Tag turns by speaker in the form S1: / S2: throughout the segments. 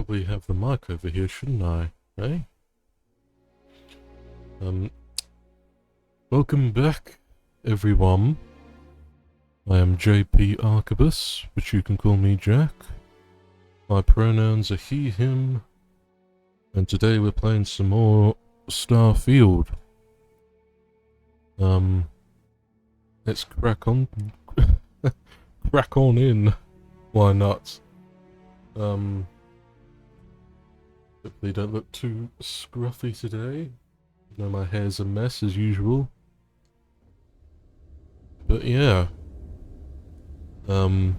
S1: probably have the mic over here, shouldn't I? Hey? Welcome back, everyone. I am JPArquebus, but you can call me Jack. My pronouns are he, him, and today we're playing some more Starfield. Let's crack on. Crack on in. Why not? Hopefully don't look too scruffy today. I know my hair's a mess as usual. But yeah. When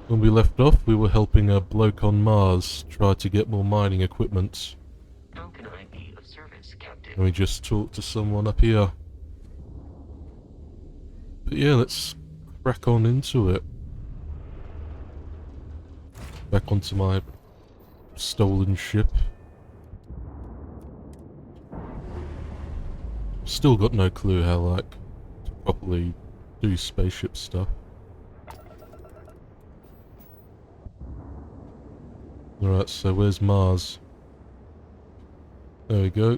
S1: we left off, we were helping a bloke on Mars try to get more mining equipment.
S2: How can I be of service, Captain?
S1: And we just talked to someone up here. But yeah, let's crack on into it. Back onto my stolen ship. Still got no clue how, like, to properly do spaceship stuff. Alright, so where's Mars? There we go.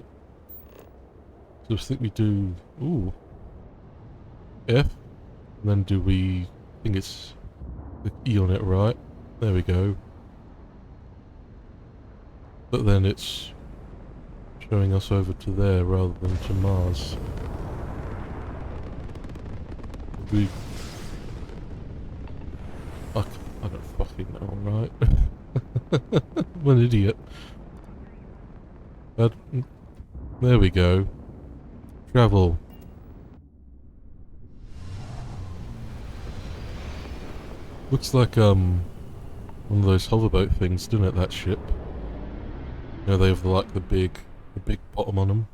S1: So I think we do... Ooh. F. And then do we... I think it's... the E on it, right? There we go. But then it's... showing us over to there rather than to Mars. We... I don't fucking know, right? I'm an idiot. But... there we go. Travel. Looks like, one of those hoverboat things, doesn't it, that ship? You know, they have, like, the big bottom on them.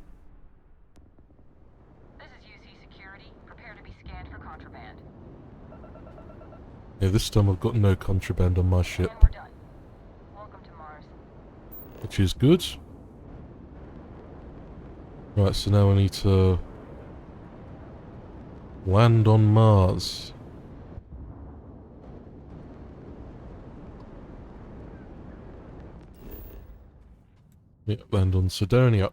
S3: This is UC Security. Prepare to be scanned for contraband.
S1: Yeah, this time I've got no contraband on my ship.
S3: And we're done. Welcome to Mars.
S1: Which is good. Right, so now I need to... land on Mars. Yeah, land on Sidonia.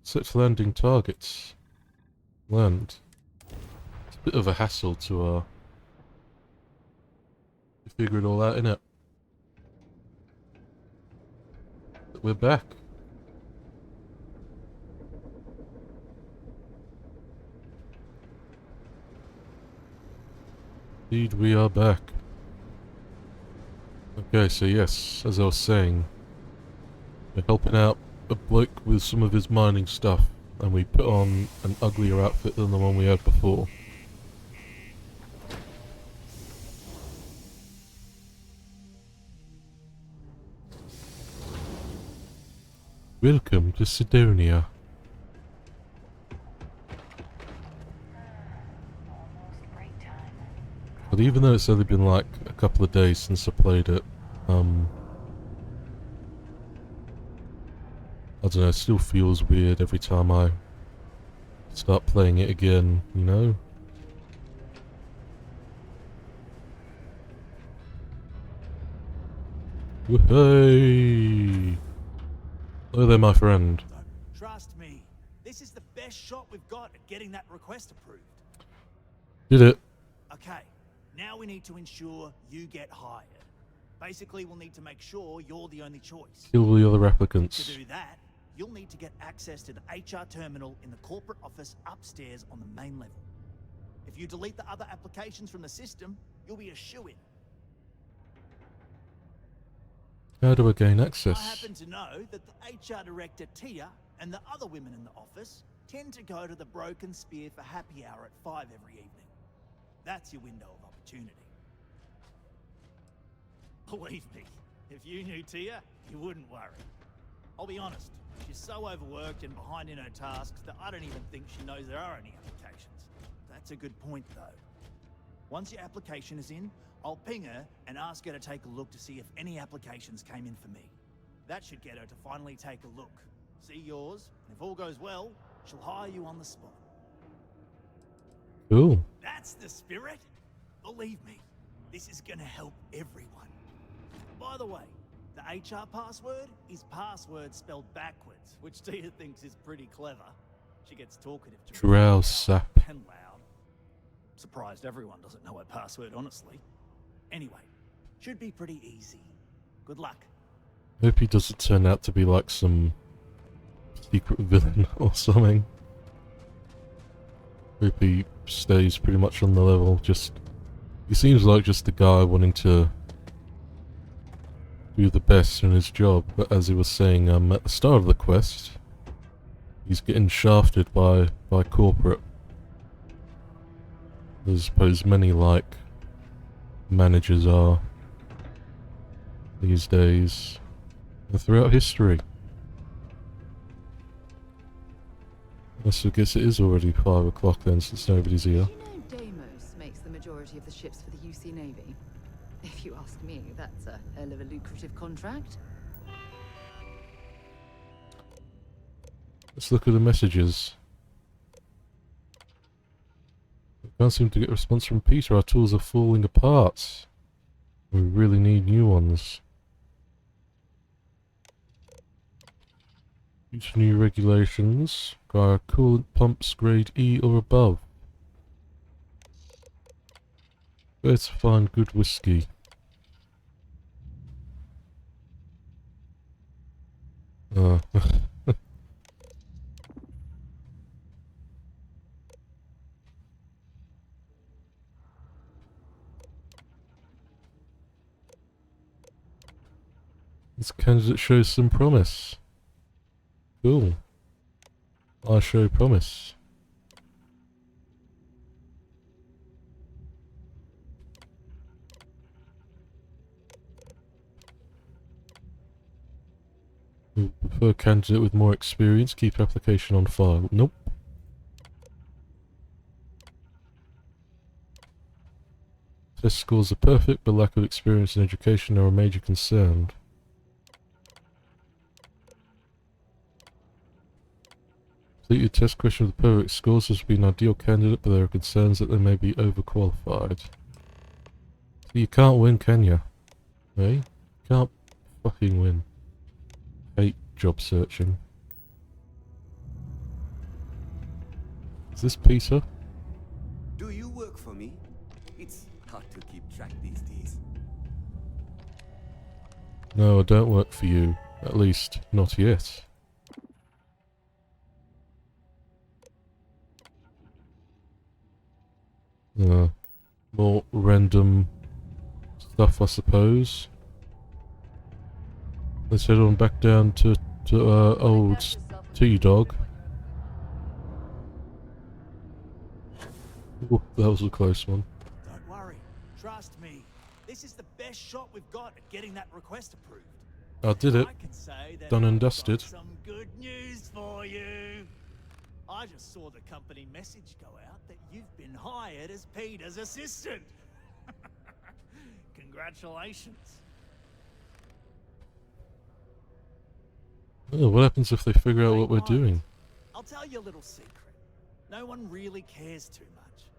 S1: Set landing targets. Land. It's a bit of a hassle to figure it all out, innit? But we're back. Indeed, we are back. Okay, so yes, as I was saying, we're helping out a bloke with some of his mining stuff, and we put on an uglier outfit than the one we had before. Welcome to Sidonia.
S3: Almost break time.
S1: But even though it's only been like a couple of days since I played it, I don't know, it still feels weird every time I start playing it again, you know? Woohoo! Hello there, my friend.
S4: Trust me, this is the best shot we've got at getting that request approved.
S1: Did it.
S4: Okay, now we need to ensure you get hired. Basically, we'll need to make sure you're the only choice.
S1: Kill all the other
S4: To
S1: applicants.
S4: do that, you'll need to get access to the HR terminal in the corporate office upstairs on the main level. If you delete the other applications from the system, you'll be a shoo-in.
S1: How do I gain
S4: I
S1: access?
S4: happen to know that the HR director, Tia, and the other women in the office tend to go to the Broken Spear for happy hour at 5 every evening. That's your window of opportunity. Believe me, if you knew Tia, you wouldn't worry. I'll be honest, she's so overworked and behind in her tasks that I don't even think she knows there are any applications. That's a good point, though. Once your application is in, I'll ping her and ask her to take a look to see if any applications came in for me. That should get her to finally take a look. See yours, and if all goes well, she'll hire you on the spot.
S1: Cool.
S4: That's the spirit. Believe me, this is gonna help everyone. by the way, the HR password is password spelled backwards, which Tia thinks is pretty clever. She gets talkative to
S1: Drow sap.
S4: and loud. Surprised everyone doesn't know her password, honestly. Anyway, should be pretty easy. Good luck.
S1: Hope he doesn't turn out to be like some secret villain or something. Hope he stays pretty much on the level. He seems like just a guy wanting to do the best in his job, but as he was saying at the start of the quest, he's getting shafted by corporate. I suppose many like managers are these days and throughout history. I guess it is already 5 o'clock then, since nobody's here.
S5: Did you know Deimos makes the majority of the ships for the UC Navy? If you ask me, that's a hell of a lucrative contract.
S1: Let's look at the messages. I can't seem to get a response from Peter. Our tools are falling apart. We really need new ones. Due to new regulations, require coolant pumps grade E or above. Where to find good whiskey? This candidate shows some promise. Cool. I show promise. We prefer candidate with more experience. Keep application on file. Nope. Test scores are perfect, but lack of experience in education are a major concern. Complete your test question with perfect scores. This would be an ideal candidate, but there are concerns that they may be overqualified. So you can't win, can you? Eh? Can't fucking win. Hate job searching. Is this Peter?
S6: Do you work for me? It's hard to keep track these days.
S1: No, I don't work for you. At least, not yet. More random stuff, I suppose. Let's head on back down to old T-Dog. Ooh, that was a close one.
S4: Don't worry. Trust me. This is the best shot we've got at getting that request approved.
S1: I did it.
S4: I can say that
S1: Done and
S4: I've got
S1: dusted.
S4: some good news for you. I just saw the company message go out that you've been hired as Peter's assistant. Congratulations.
S1: Oh, what happens if they figure out what we're
S4: Right.
S1: doing?
S4: I'll tell you a little secret. No one really cares too much.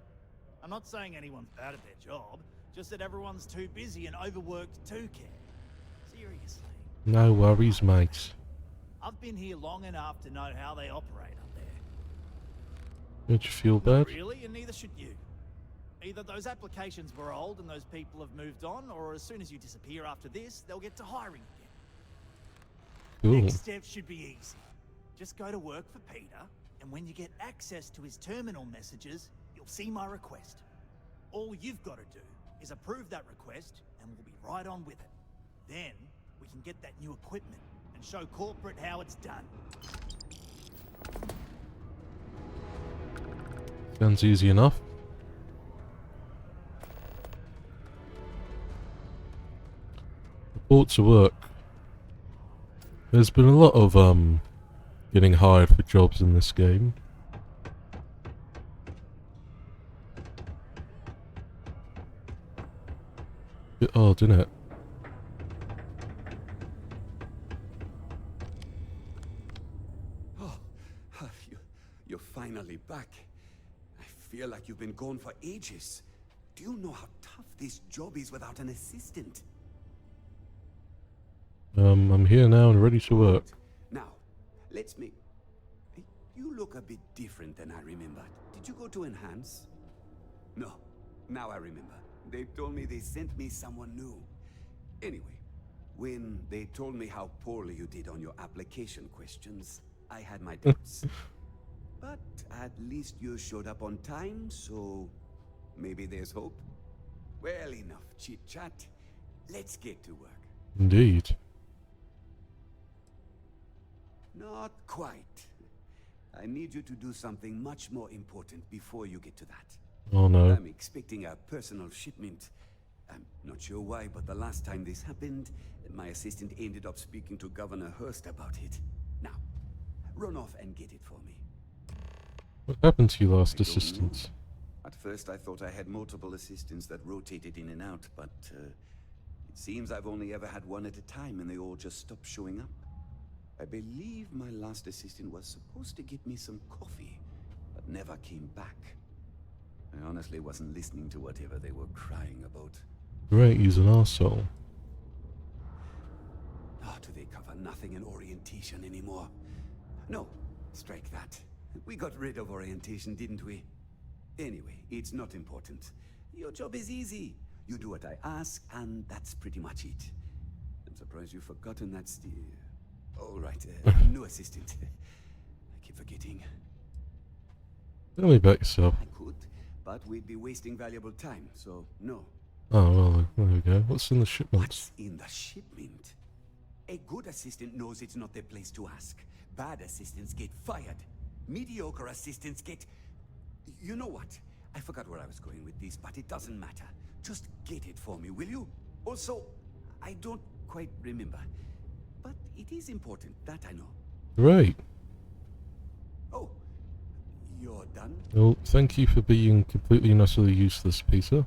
S4: I'm not saying anyone's bad at their job, just that everyone's too busy and overworked to care. Seriously.
S1: No worries, mate.
S4: I've been here long enough to know how they operate up there.
S1: Don't you feel
S4: Not
S1: bad?
S4: really, and neither should you. Either those applications were old and those people have moved on, or as soon as you disappear after this, they'll get to hiring again.
S1: Cool.
S4: Next step should be easy. Just go to work for Peter, and when you get access to his terminal messages, you'll see my request. All you've got to do is approve that request, and we'll be right on with it. Then, we can get that new equipment and show corporate how it's done.
S1: Sounds easy enough. Report to work. There's been a lot of getting hired for jobs in this game. Bit odd, isn't it?
S6: Oh, you're finally back. I feel like you've been gone for ages. Do you know how tough this job is without an assistant?
S1: I'm here now and ready to work.
S6: Now, let's make... You look a bit different than I remembered. Did you go to Enhance? No. Now I remember. They told me they sent me someone new. Anyway, when they told me how poorly you did on your application questions, I had my doubts. But at least you showed up on time, so maybe there's hope. Well, enough chit-chat. Let's get to work.
S1: Indeed.
S6: Not quite. I need you to do something much more important before you get to that.
S1: Oh no.
S6: I'm expecting a personal shipment. I'm not sure why, but the last time this happened, my assistant ended up speaking to Governor Hurst about it. Now, run off and get it for me.
S1: What happened to your last
S6: I don't
S1: assistant?
S6: know. At first I thought I had multiple assistants that rotated in and out, but it seems I've only ever had one at a time and they all just stopped showing up. I believe my last assistant was supposed to get me some coffee, but never came back. I honestly wasn't listening to whatever they were crying about.
S1: Great, he's an arsehole.
S6: Oh, do they cover nothing in orientation anymore? No, strike that. We got rid of orientation, didn't we? Anyway, it's not important. Your job is easy. You do what I ask, and that's pretty much it. I'm surprised you've forgotten that's the... Oh, right, new assistant. I keep forgetting.
S1: Tell me about yourself.
S6: I could, but we'd be wasting valuable time, so no.
S1: Oh, well, there we go. What's in the shipments?
S6: What's in the shipment? A good assistant knows it's not their place to ask. Bad assistants get fired. Mediocre assistants get... You know what? I forgot where I was going with this, but it doesn't matter. Just get it for me, will you? Also, I don't quite remember. But it is important, that I know.
S1: Great.
S6: Oh, you're done?
S1: Well, thank you for being completely and utterly useless, Peter.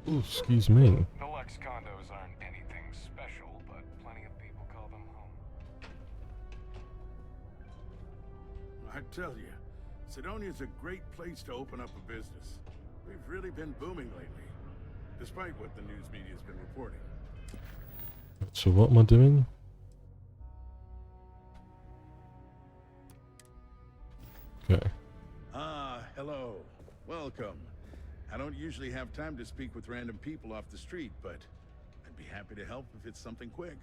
S1: Oh, excuse me.
S7: The Lux condos aren't anything special, but plenty of people call them home.
S8: I tell you, Sidonia's a great place to open up a business. We've really been booming lately, despite what the news media's been reporting.
S1: So what am I doing? Okay.
S8: Ah, hello. Welcome. I don't usually have time to speak with random people off the street, but I'd be happy to help if it's something quick.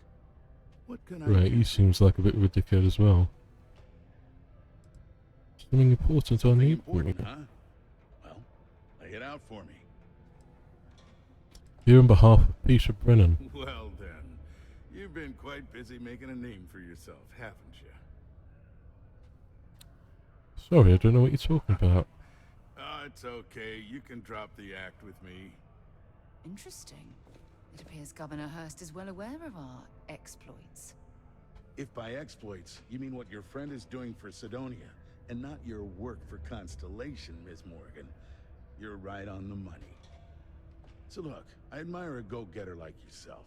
S8: What can I do?
S1: Right, he seems like a bit of a dickhead as well. Something important I need for you.
S8: Important, huh? Well, lay it out for me.
S1: Here on behalf of Peter Brennan.
S8: Well then, you've been quite busy making a name for yourself, haven't you?
S1: Sorry, I don't know what you're talking about.
S8: Oh, it's okay. You can drop the act with me.
S5: Interesting. It appears Governor Hurst is well aware of our exploits.
S8: If by exploits, you mean what your friend is doing for Sidonia, and not your work for Constellation, Miss Morgan, you're right on the money. So look, I admire a go-getter like yourself.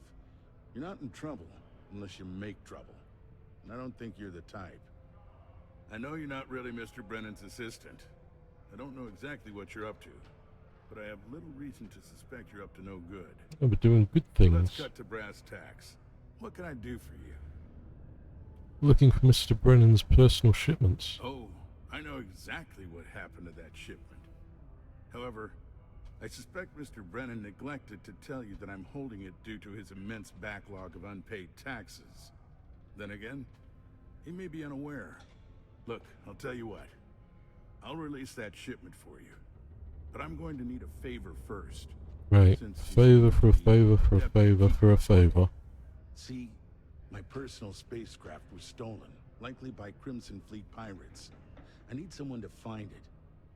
S8: You're not in trouble unless you make trouble. And I don't think you're the type. I know you're not really Mr. Brennan's assistant. I don't know exactly what you're up to, but I have little reason to suspect you're up to no good.
S1: Oh, we're doing good
S8: So
S1: things.
S8: let's cut to brass tacks. What can I do for you?
S1: Looking for Mr. Brennan's personal shipments.
S8: Oh, I know exactly what happened to that shipment. However, I suspect Mr. Brennan neglected to tell you that I'm holding it due to his immense backlog of unpaid taxes. Then again, he may be unaware. Look, I'll tell you what. I'll release that shipment for you. But I'm going to need a favor first.
S1: Right.
S8: Since you
S1: Favor
S8: seem
S1: for a
S8: to be
S1: favor for a
S8: adept
S1: favor
S8: at
S1: for a favor.
S8: See, my personal spacecraft was stolen, likely by Crimson Fleet pirates. I need someone to find it.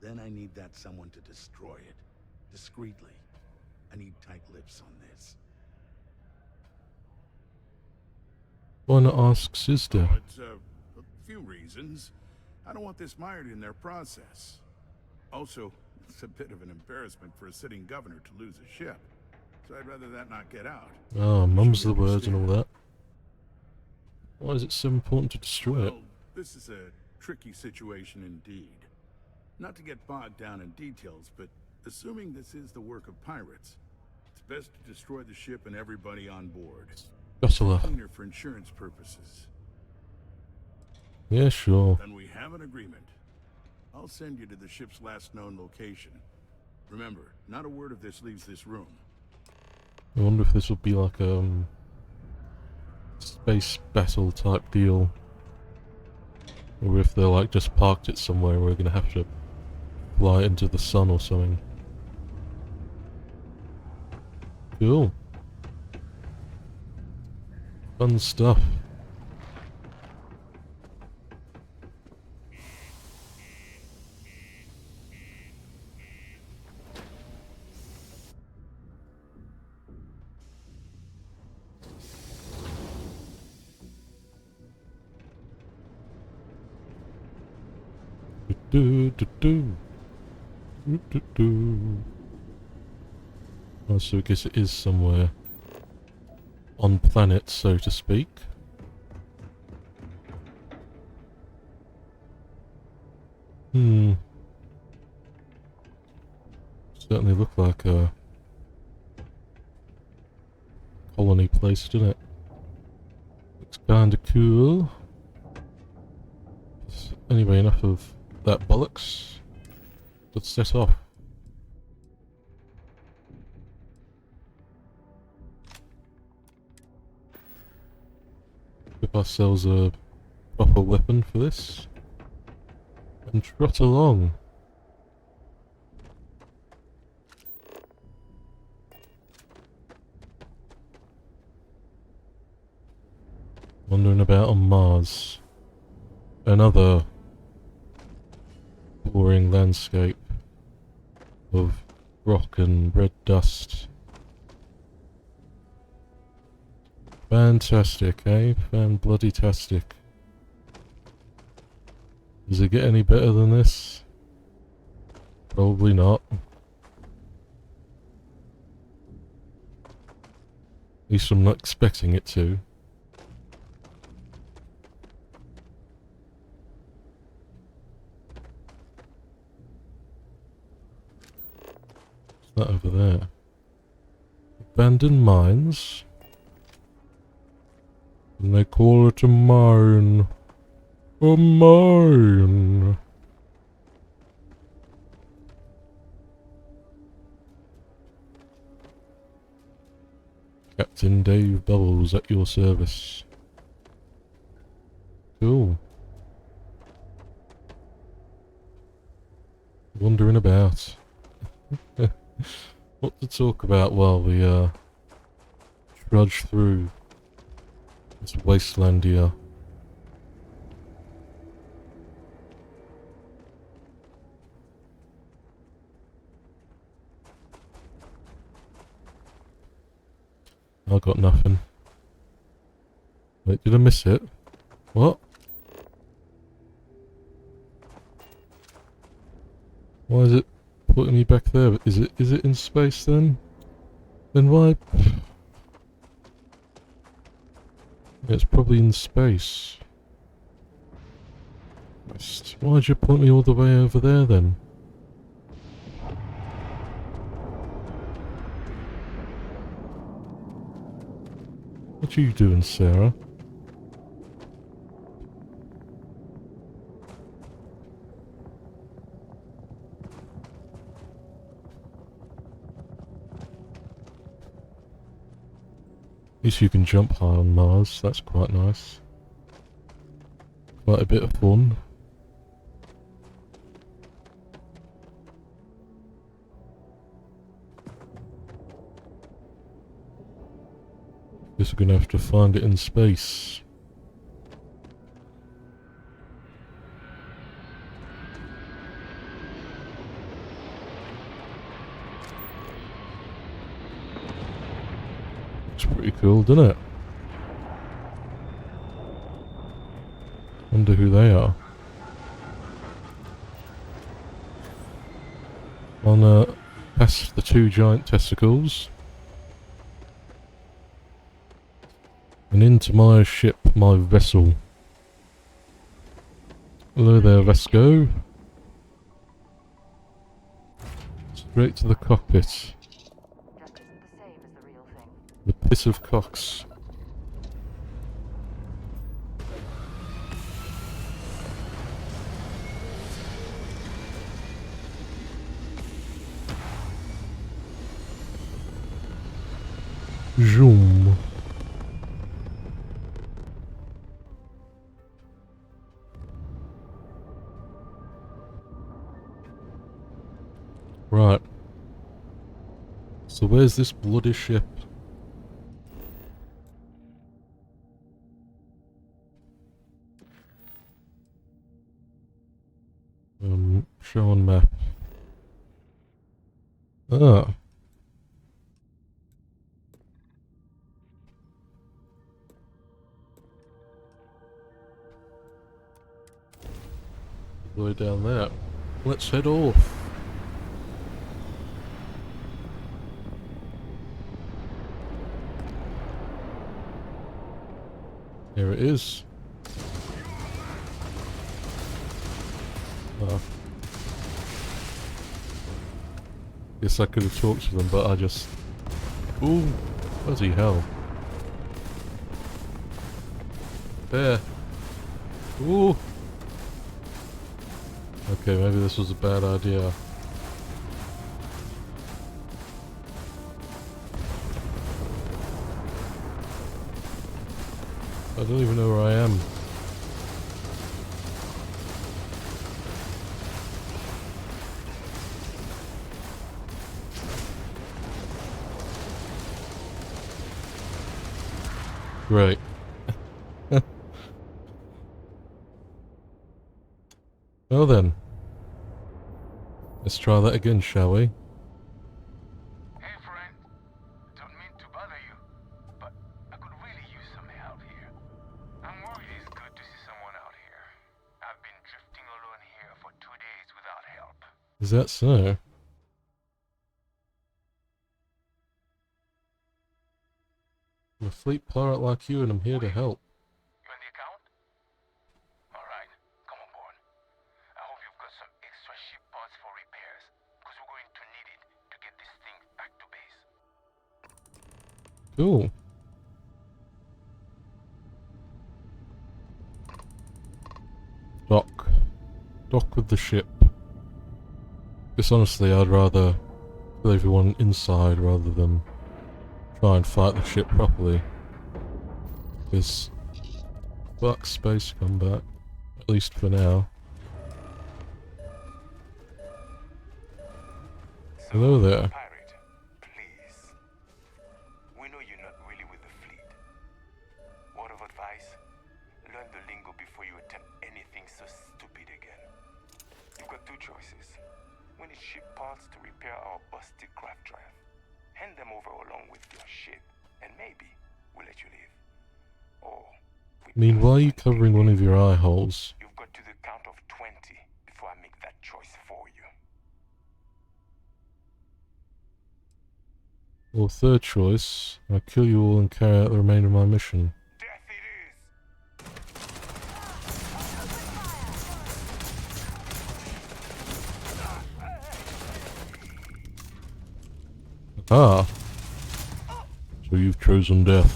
S8: Then I need that someone to destroy it. Discreetly. I need tight lips on this.
S1: Why not ask Sizda?
S8: Oh, it's a few reasons. I don't want this mired in their process. Also, it's a bit of an embarrassment for a sitting governor to lose a ship. So I'd rather that not get out.
S1: Oh, mum's the
S8: Sure,
S1: word and all
S8: understand.
S1: that. Why is it so important to destroy it?
S8: Well, this is a tricky situation indeed. Not to get bogged down in details, but Assuming this is the work of pirates, it's best to destroy the ship and everybody on board.
S1: Ursula.
S8: Cleaner for insurance purposes.
S1: Yeah, sure.
S8: Then we have an agreement. I'll send you to the ship's last known location. Remember, not a word of this leaves this room.
S1: I wonder if this will be like space battle type deal. Or if they're like just parked it somewhere we're gonna have to fly into the sun or something. Cool. Fun stuff. Do do do do do do. Oh, so I guess it is somewhere on planet, so to speak. Certainly look like a colony place, doesn't it? Looks kinda cool. Anyway, enough of that bollocks. Let's set off. Equip ourselves a proper weapon for this. And trot along. Wandering about on Mars. Another boring landscape of rock and red dust. Fantastic, eh? Fan-bloody-tastic. Does it get any better than this? Probably not. At least I'm not expecting it to. What's that over there? Abandoned mines? And they call it a mine. A mine. Captain Dave Bubbles at your service. Cool. Wandering about. What to talk about while we trudge through this wasteland here. I got nothing. Wait, did I miss it? What? Why is it putting me back there? Is it in space then? Then why? Yeah, it's probably in space. Why'd you point me all the way over there then? What are you doing, Sarah? At least you can jump high on Mars, that's quite nice. Quite a bit of fun. Guess we're gonna have to find it in space. It's pretty cool, doesn't it? Wonder who they are. On past the two giant testicles. And into my ship, my vessel. Hello there, Vasco. Straight to the cockpit.
S3: Just isn't the same as the real thing.
S1: The pit of cocks. Zoom. Right. So where's this bloody ship? Show on map. Ah. Way down there. Let's head off. Here it is. Oh. Guess I could have talked to them, but I just... Ooh, bloody hell. There. Ooh. Okay, maybe this was a bad idea. I don't even know where I am. Great. Well then. Let's try that again, shall we?
S7: Hey friend, don't mean to bother you, but I could really use some help here. I'm worried it's good to see someone out here. I've been drifting alone here for 2 days without help.
S1: Is that so? I'm a fleet pirate like you and I'm here to help.
S7: You on the account? Alright, come on board. I hope you've got some extra ship parts for repairs, because we're going to need it to get this thing back to base.
S1: Cool. Dock. Dock with the ship. Guess honestly I'd rather kill everyone inside rather than try and fight the ship properly. Because fuck space combat. At least for now. Hello there.
S7: Pirate, please. We know you're not really with the fleet. Word of advice, learn the lingo before you attempt anything so stupid again. You've got 2 choices. We need ship parts to repair our busted craft drive. Hand them over along with your ship, and maybe we'll let you leave. Or...
S1: I mean, why are you covering one of your eye holes?
S7: You've got to the count of 20 before I make that choice for you.
S1: Well, third choice, I'll kill you all and carry out the remainder of my mission.
S7: Death it is!
S1: Ah! So you've chosen death.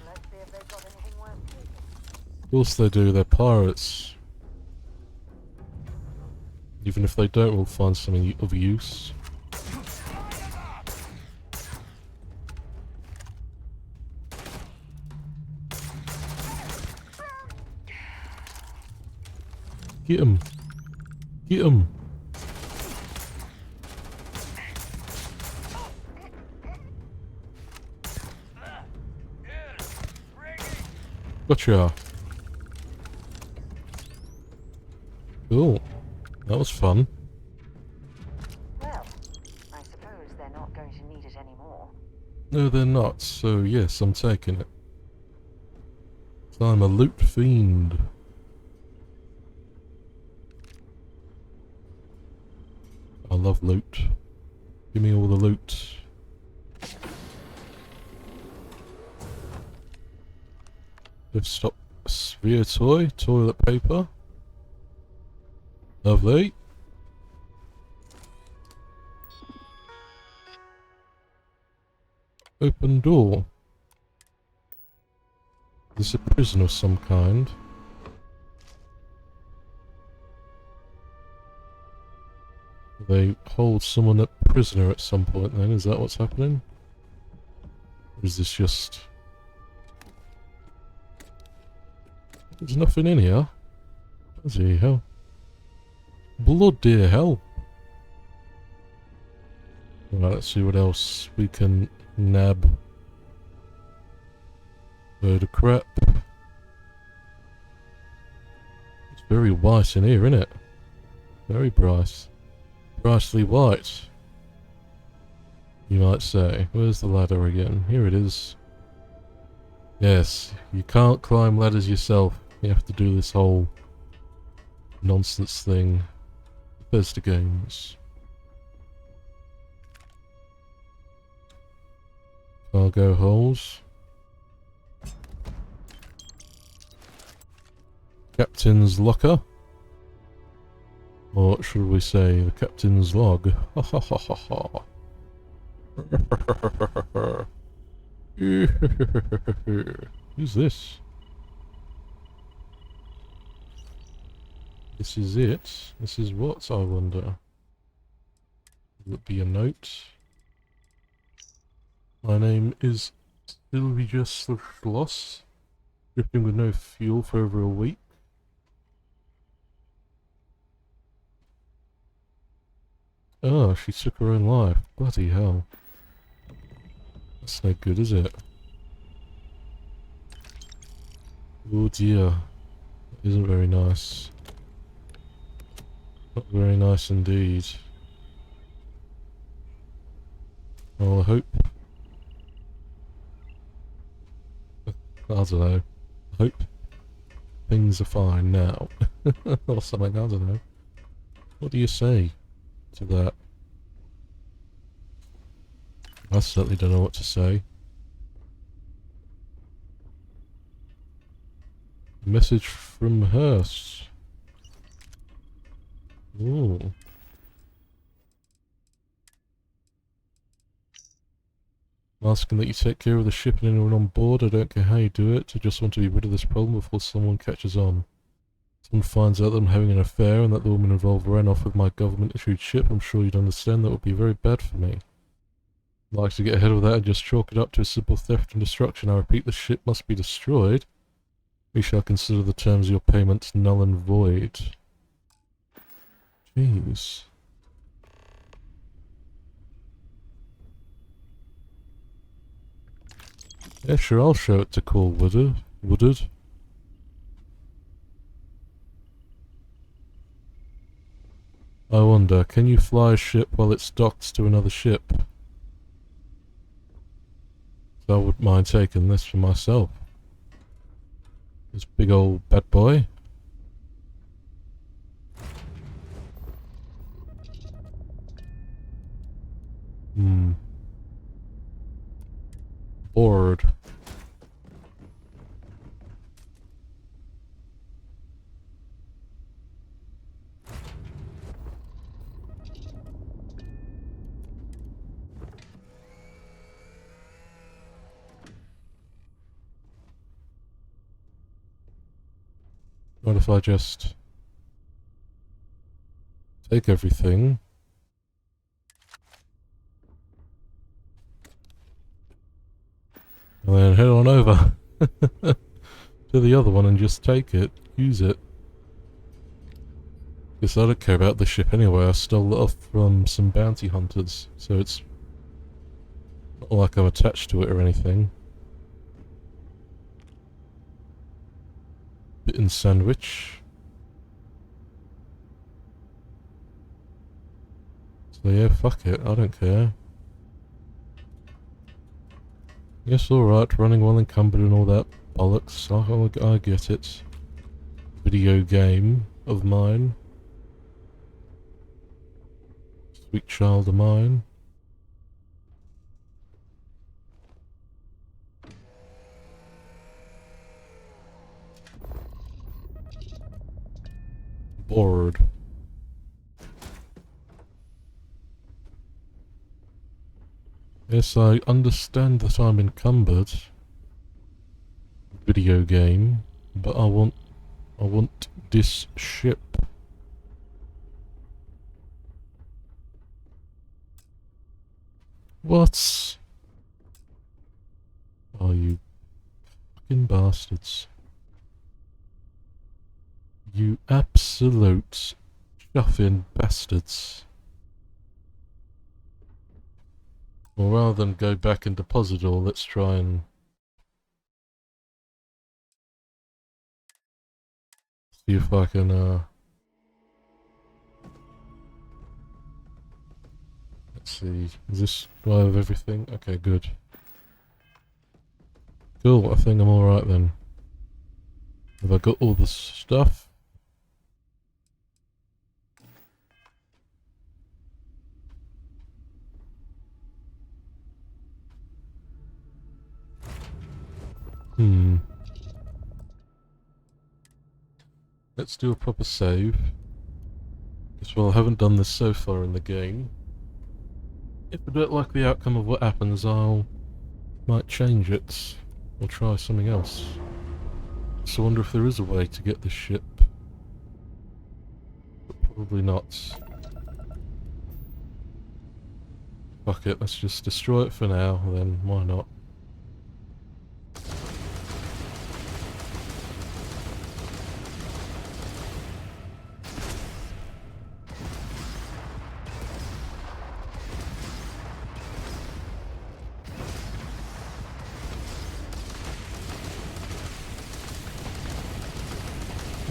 S3: Let's see if they've got anything worth keeping.
S1: Of course they do, they're pirates. Even if they don't, we'll find something of use. Get him! Get him! Gotcha! Cool. That was fun.
S3: Well, I suppose they're not going to need it anymore.
S1: No, they're not, so yes, I'm taking it. So I'm a loot fiend. I love loot. Give me all the loot. Lift-stop sphere toy, toilet paper. Lovely. Open door. Is this a prison of some kind? They hold someone a prisoner at some point then, is that what's happening? Or is this just... There's nothing in here. Bloody hell. Bloody hell. Right, let's see what else we can nab. Load of crap. It's very white in here, isn't it? Very bright. Brightly white, you might say. Where's the ladder again? Here it is. Yes, you can't climb ladders yourself. You have to do this whole nonsense thing. Bethesda games. Cargo holes. Captain's locker. Or should we say the captain's log? Ha ha ha ha ha. Who's this? This is it. This is what, I wonder. Will it be a note? My name is Sylvius Schloss. Drifting with no fuel for over a week. Oh, she took her own life. Bloody hell. That's no good, is it? Oh dear. That isn't very nice. Not very nice indeed. Well, I hope... I don't know. I hope things are fine now. Or something, I don't know. What do you say to that? I certainly don't know what to say. Message from Hearst. Ooh. I'm asking that you take care of the ship and anyone on board. I don't care how you do it. I just want to be rid of this problem before someone catches on. Someone finds out that I'm having an affair and that the woman involved ran off with my government-issued ship. I'm sure you'd understand that would be very bad for me. I'd like to get ahead of that and just chalk it up to a simple theft and destruction. I repeat, the ship must be destroyed. We shall consider the terms of your payment null and void. Jeez. Yeah, sure, I'll show it to Cole Woodard. I wonder, can you fly a ship while it's docked to another ship? I wouldn't mind taking this for myself. This big old bad boy. Bored. What if I just take everything? And then head on over to the other one and just take it, use it. Because I don't care about the ship anyway, I stole it off from some bounty hunters, so it's not like I'm attached to it or anything. Bitten sandwich. So yeah, fuck it, I don't care. Yes, alright, running while encumbered and all that bollocks. I get it. Video game of mine. Sweet child of mine. Bored. Yes, I understand that I'm encumbered. Video game, but I want this ship. What? Oh, you fucking bastards. You absolute chuffing bastards. Well, rather than go back and deposit all, let's try and see if I can, let's see, is this, do I have everything? Okay, good. Cool, I think I'm alright then. Have I got all the stuff? Let's do a proper save. Because, well, I haven't done this so far in the game. If I don't like the outcome of what happens, might change it. Or try something else. So I wonder if there is a way to get this ship. But probably not. Fuck it, let's just destroy it for now, then why not?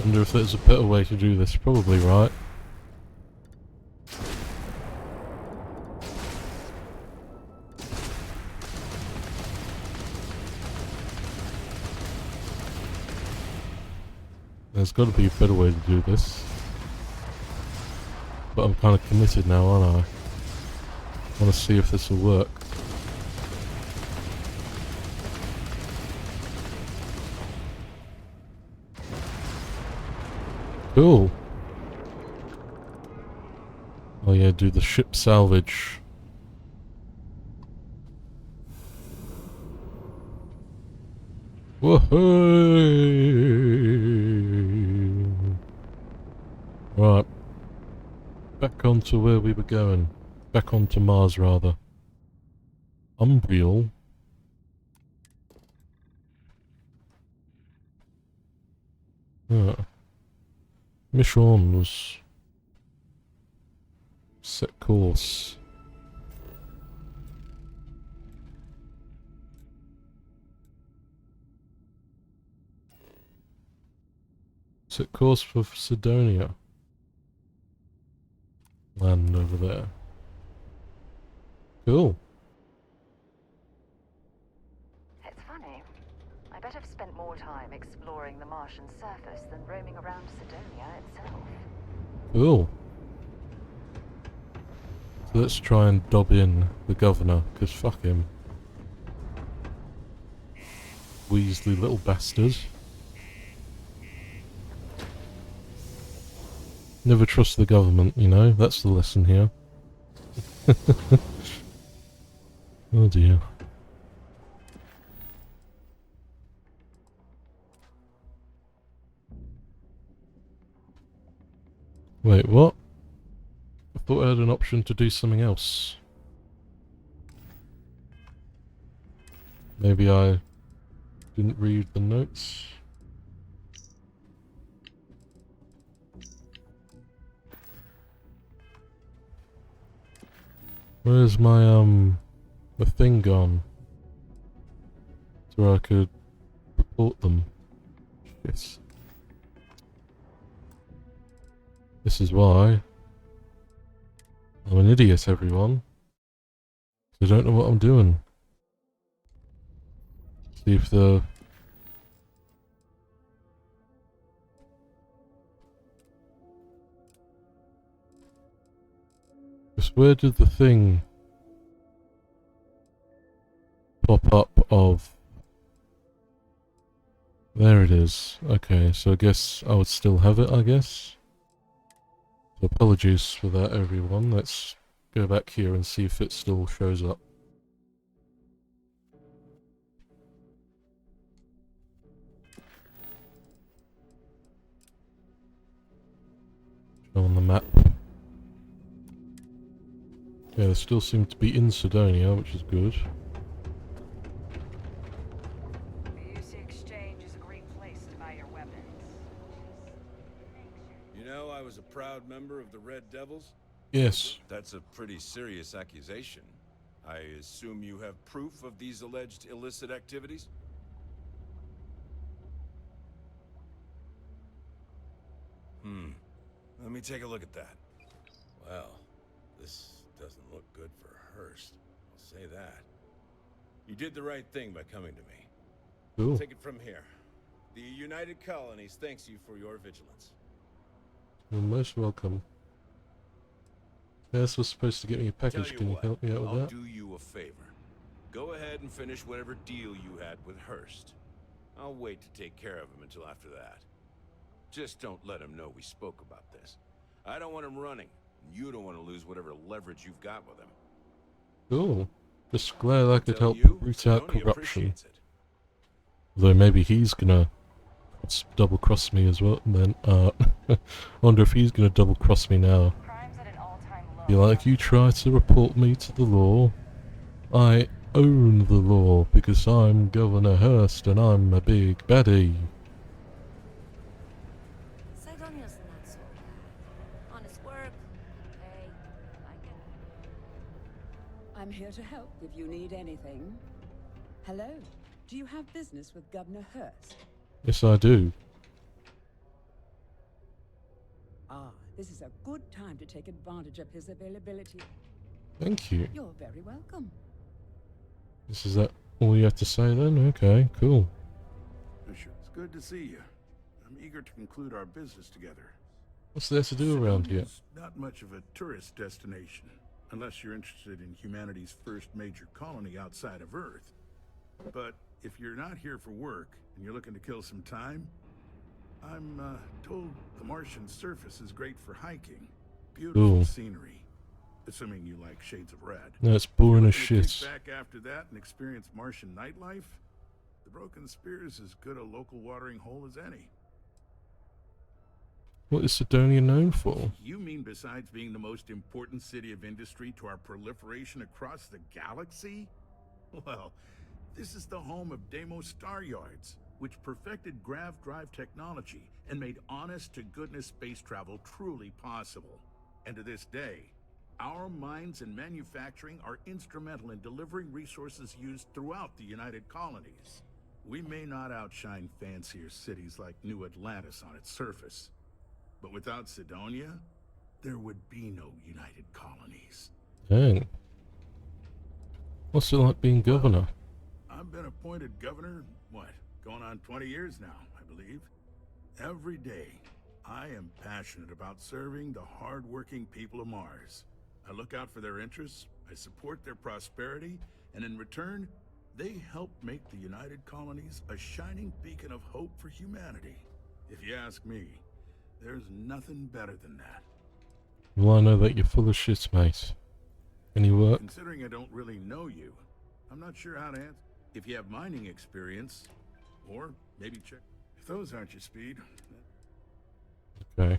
S1: Wonder if there's a better way to do this, probably right. There's got to be a better way to do this. But I'm kind of committed now, aren't I? I want to see if this will work. Cool. Oh yeah, do the ship salvage. Woohoo! Right. Back onto where we were going. Back onto Mars, rather. Umbriel. Missions. Set course. Set course for Sidonia. Land over there. Cool.
S3: It's funny. I bet I've spent more time exploring the Martian surface than roaming around Sidonia itself.
S1: Cool. So let's try and dob in the governor, because fuck him. Weasley little bastard. Never trust the government, you know, that's the lesson here. Oh dear. Wait, what? I thought I had an option to do something else. Maybe I didn't read the notes. Where's my, the thing gone? So I could report them. Yes. This is why I'm an idiot, everyone. I don't know what I'm doing. See if the... Just where did the thing pop up of... There it is. Okay, so I guess I would still have it, I guess. So apologies for that, everyone. Let's go back here and see if it still shows up. map. Yeah, they still seem to be in Sidonia, which is good.
S3: The UC Exchange is a great place to buy your weapons.
S9: You know, I was a proud member of the Red Devils.
S1: Yes.
S9: That's a pretty serious accusation. I assume you have proof of these alleged illicit activities? Let me take a look at that. Well, this doesn't look good for Hearst. I'll say that. You did the right thing by coming to me.
S1: Cool.
S9: Take it from here. The United Colonies thanks you for your vigilance.
S1: You're most welcome. This was supposed to get me a package.
S9: Tell you
S1: Can you
S9: what,
S1: help me out with
S9: I'll
S1: that?
S9: do you a favor. Go ahead and finish whatever deal you had with Hearst. I'll wait to take care of him until after that. Just don't let him know we spoke about this. I don't want him running, and you don't want to lose whatever leverage you've got with him.
S1: Cool. Just glad I could
S9: Tell
S1: help
S9: you,
S1: root out
S9: Sidonia
S1: corruption.
S9: appreciates it.
S1: Though maybe he's gonna double cross me as well. And then, I wonder if he's gonna double cross me now.
S3: Crime's at an all-time low.
S1: Be like, you try to report me to the law. I own the law because I'm Governor Hearst and I'm a big baddie.
S10: Sidonia's not so bad. Honest work. Hey, I like it.
S11: I'm here to help if you need anything. Hello. Do you have business with Governor Hearst?
S1: Yes, I do.
S11: Ah, this is a good time to take advantage of his availability.
S1: Thank you.
S11: You're very welcome.
S1: Is that all you have to say then? Okay, cool.
S8: Bishop, it's good to see you. I'm eager to conclude our business together.
S1: What's there to do around here?
S8: Sidonia's not much of a tourist destination, unless you're interested in humanity's first major colony outside of Earth. But if you're not here for work and you're looking to kill some time, I'm told the Martian surface is great for hiking. Beautiful
S1: Cool.
S8: scenery, assuming you like shades of red.
S1: No, it's boring as
S8: If you're looking to
S1: shit.
S8: kick back after that and experience Martian nightlife, the Broken Spear is as good a local watering hole as any.
S1: What is Sidonia known for?
S8: You mean besides being the most important city of industry to our proliferation across the galaxy? Well, this is the home of Deimos Star Yards, which perfected grav drive technology and made honest-to-goodness space travel truly possible. And to this day, our mines and manufacturing are instrumental in delivering resources used throughout the United Colonies. We may not outshine fancier cities like New Atlantis on its surface, but without Sidonia, there would be no United Colonies.
S1: Dang. What's it like being governor?
S8: I've been appointed governor, going on 20 years now, I believe. Every day, I am passionate about serving the hard-working people of Mars. I look out for their interests, I support their prosperity, and in return, they help make the United Colonies a shining beacon of hope for humanity. If you ask me, there's nothing better than that.
S1: Well, I know that you're full of shit, mate. Any work?
S8: Considering I don't really know you, I'm not sure how to answer. If you have mining experience, or maybe check. If those aren't your speed,
S1: Okay.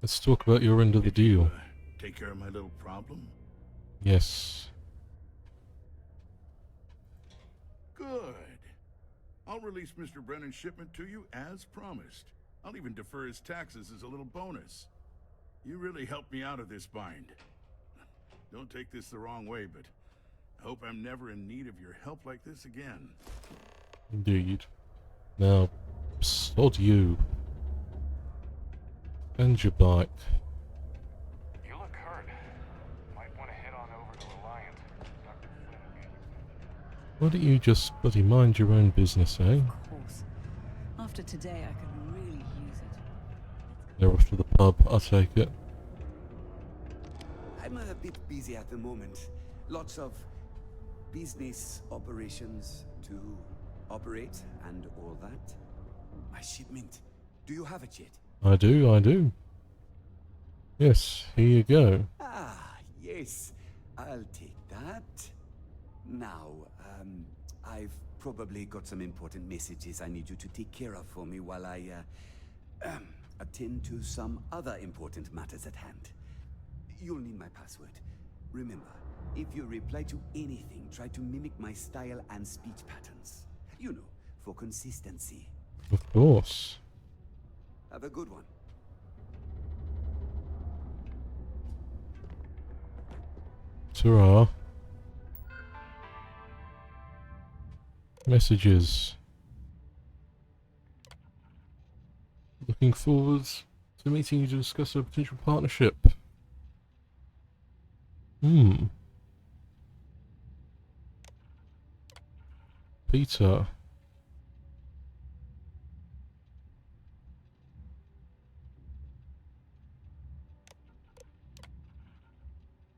S1: Let's talk about your end of the
S8: did you,
S1: deal.
S8: take care of my little problem?
S1: Yes.
S8: Good. I'll release Mr. Brennan's shipment to you as promised. I'll even defer his taxes as a little bonus. You really helped me out of this bind. Don't take this the wrong way, but I hope I'm never in need of your help like this again.
S1: Indeed. Now, sod you. And your bike.
S7: You look hurt. Might want to head on over to Reliant. Dr. Flynn will get you.
S1: Why don't you just bloody mind your own business, eh?
S11: Of course. After today, I could really use it.
S1: They're off to the pub, I take it.
S6: I'm a bit busy at the moment. Lots of business operations to operate and all that. My shipment. Do you have it yet?
S1: I do. Yes, here you go.
S6: Ah, yes. I'll take that. Now, I've probably got some important messages I need you to take care of for me while I attend to some other important matters at hand. You'll need my password. Remember, if you reply to anything, try to mimic my style and speech patterns. You know, for consistency.
S1: Of course.
S6: Have a good one.
S1: Ta-ra. Messages. Looking forward to meeting you to discuss a potential partnership. Peter.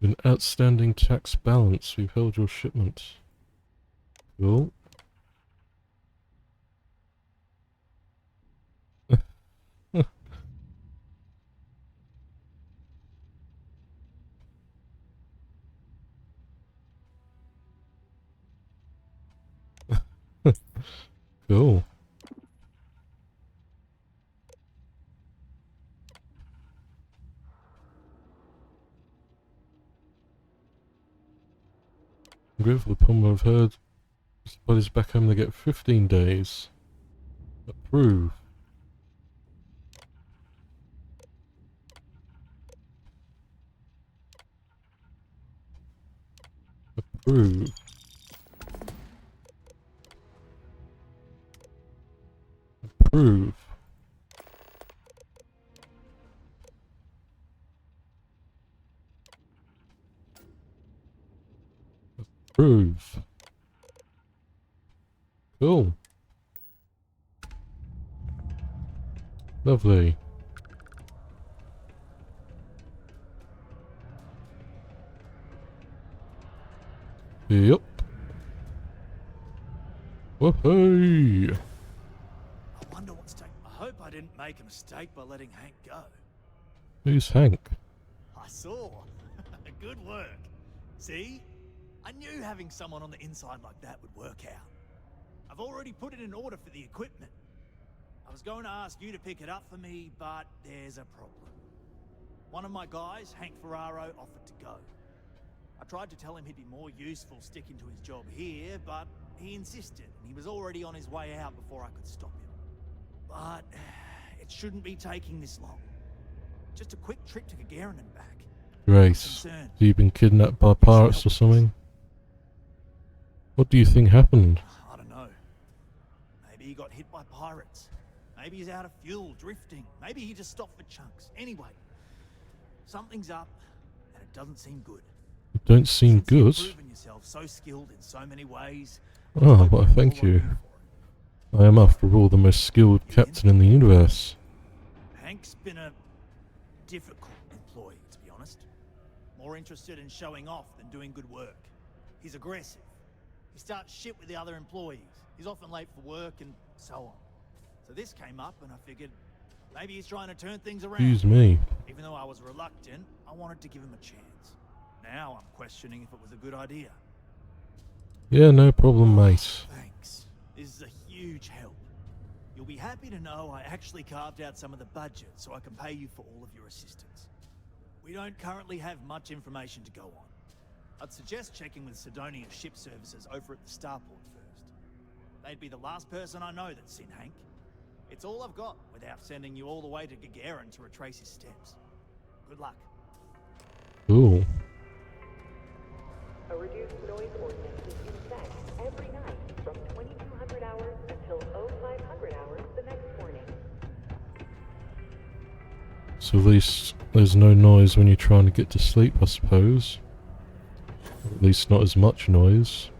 S1: An outstanding tax balance. We've held your shipment. Cool. Cool. I'm grateful upon what I've heard. Everybody's back home, they get 15 days. Approve. Approve. Approve. Approve. Cool. Lovely. Yep. Whoopee!
S4: I wonder what's taking. I hope I didn't make a mistake by letting Hank go.
S1: Who's Hank?
S4: I saw. Good work. See? I knew having someone on the inside like that would work out. I've already put it in order for the equipment. I was going to ask you to pick it up for me, but there's a problem. One of my guys, Hank Ferraro, offered to go. I tried to tell him he'd be more useful sticking to his job here, but he insisted, and he was already on his way out before I could stop him. But it shouldn't be taking this long. Just a quick trip to Gagarin and back.
S1: Grace, have you been kidnapped by pirates or something? What do you think happened?
S4: I don't know. Maybe he got hit by pirates. Maybe he's out of fuel, drifting. Maybe he just stopped for chunks. Anyway, something's up, and it doesn't seem good.
S1: It don't seem good.
S4: You've proven yourself so skilled in so many ways.
S1: Oh, well, thank you. I am, after all, the most skilled captain in the universe.
S4: Hank's been a difficult employee, to be honest. More interested in showing off than doing good work. He's aggressive. He starts shit with the other employees. He's often late for work and so on. So this came up and I figured maybe he's trying to turn things around.
S1: Excuse me.
S4: Even though I was reluctant, I wanted to give him a chance. Now I'm questioning if it was a good idea.
S1: Yeah, no problem, mate.
S4: Thanks. This is a huge help. You'll be happy to know I actually carved out some of the budget so I can pay you for all of your assistance. We don't currently have much information to go on. I'd suggest checking with Sidonia's ship services over at the Starport first. They'd be the last person I know that's seen Hank. It's all I've got without sending you all the way to Gagarin to retrace his steps. Good luck.
S1: Cool.
S12: A reduced noise ordinance is in effect every night from 2200 hours until 0500 hours the next morning.
S1: So at least there's no noise when you're trying to get to sleep, I suppose. Or at least not as much noise.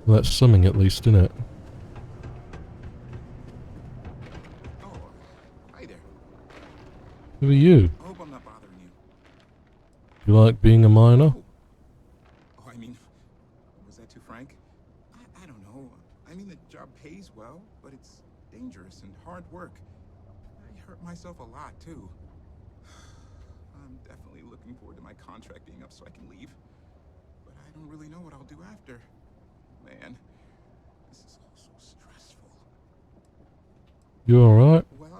S1: Well, that's something at least, isn't it?
S13: Oh, hi there.
S1: Who are you?
S13: I hope I'm not bothering you.
S1: You like being a miner?
S13: Oh, I mean, was that too frank? I don't know. I mean, the job pays well, but it's dangerous and hard work. I hurt myself a lot, too. I'm definitely looking forward to my contract being up so I can leave. But I don't really know what I'll do after. Man, this is all so stressful.
S1: You alright?
S13: Well,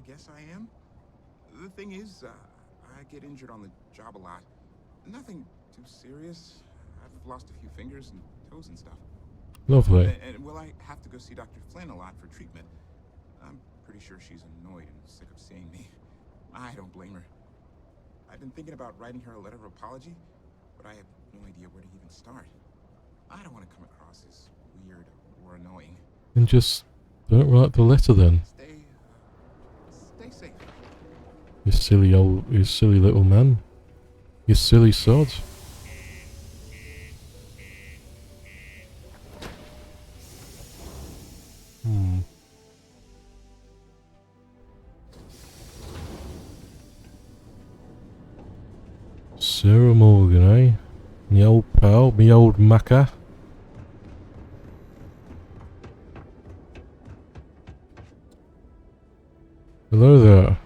S13: guess I am. The thing is, I get injured on the job a lot. Nothing too serious. I've lost a few fingers and toes and stuff.
S1: Lovely.
S13: And will I have to go see Dr. Flynn a lot for treatment? I'm pretty sure she's annoyed and sick of seeing me. I don't blame her. I've been thinking about writing her a letter of apology, but I have no idea where to even start. I don't want to come across as weird or annoying.
S1: And just don't write the letter then.
S13: Stay safe.
S1: You silly little man. You silly sod. Sarah Morgan, eh? Me old pal, me old macker. Hello there.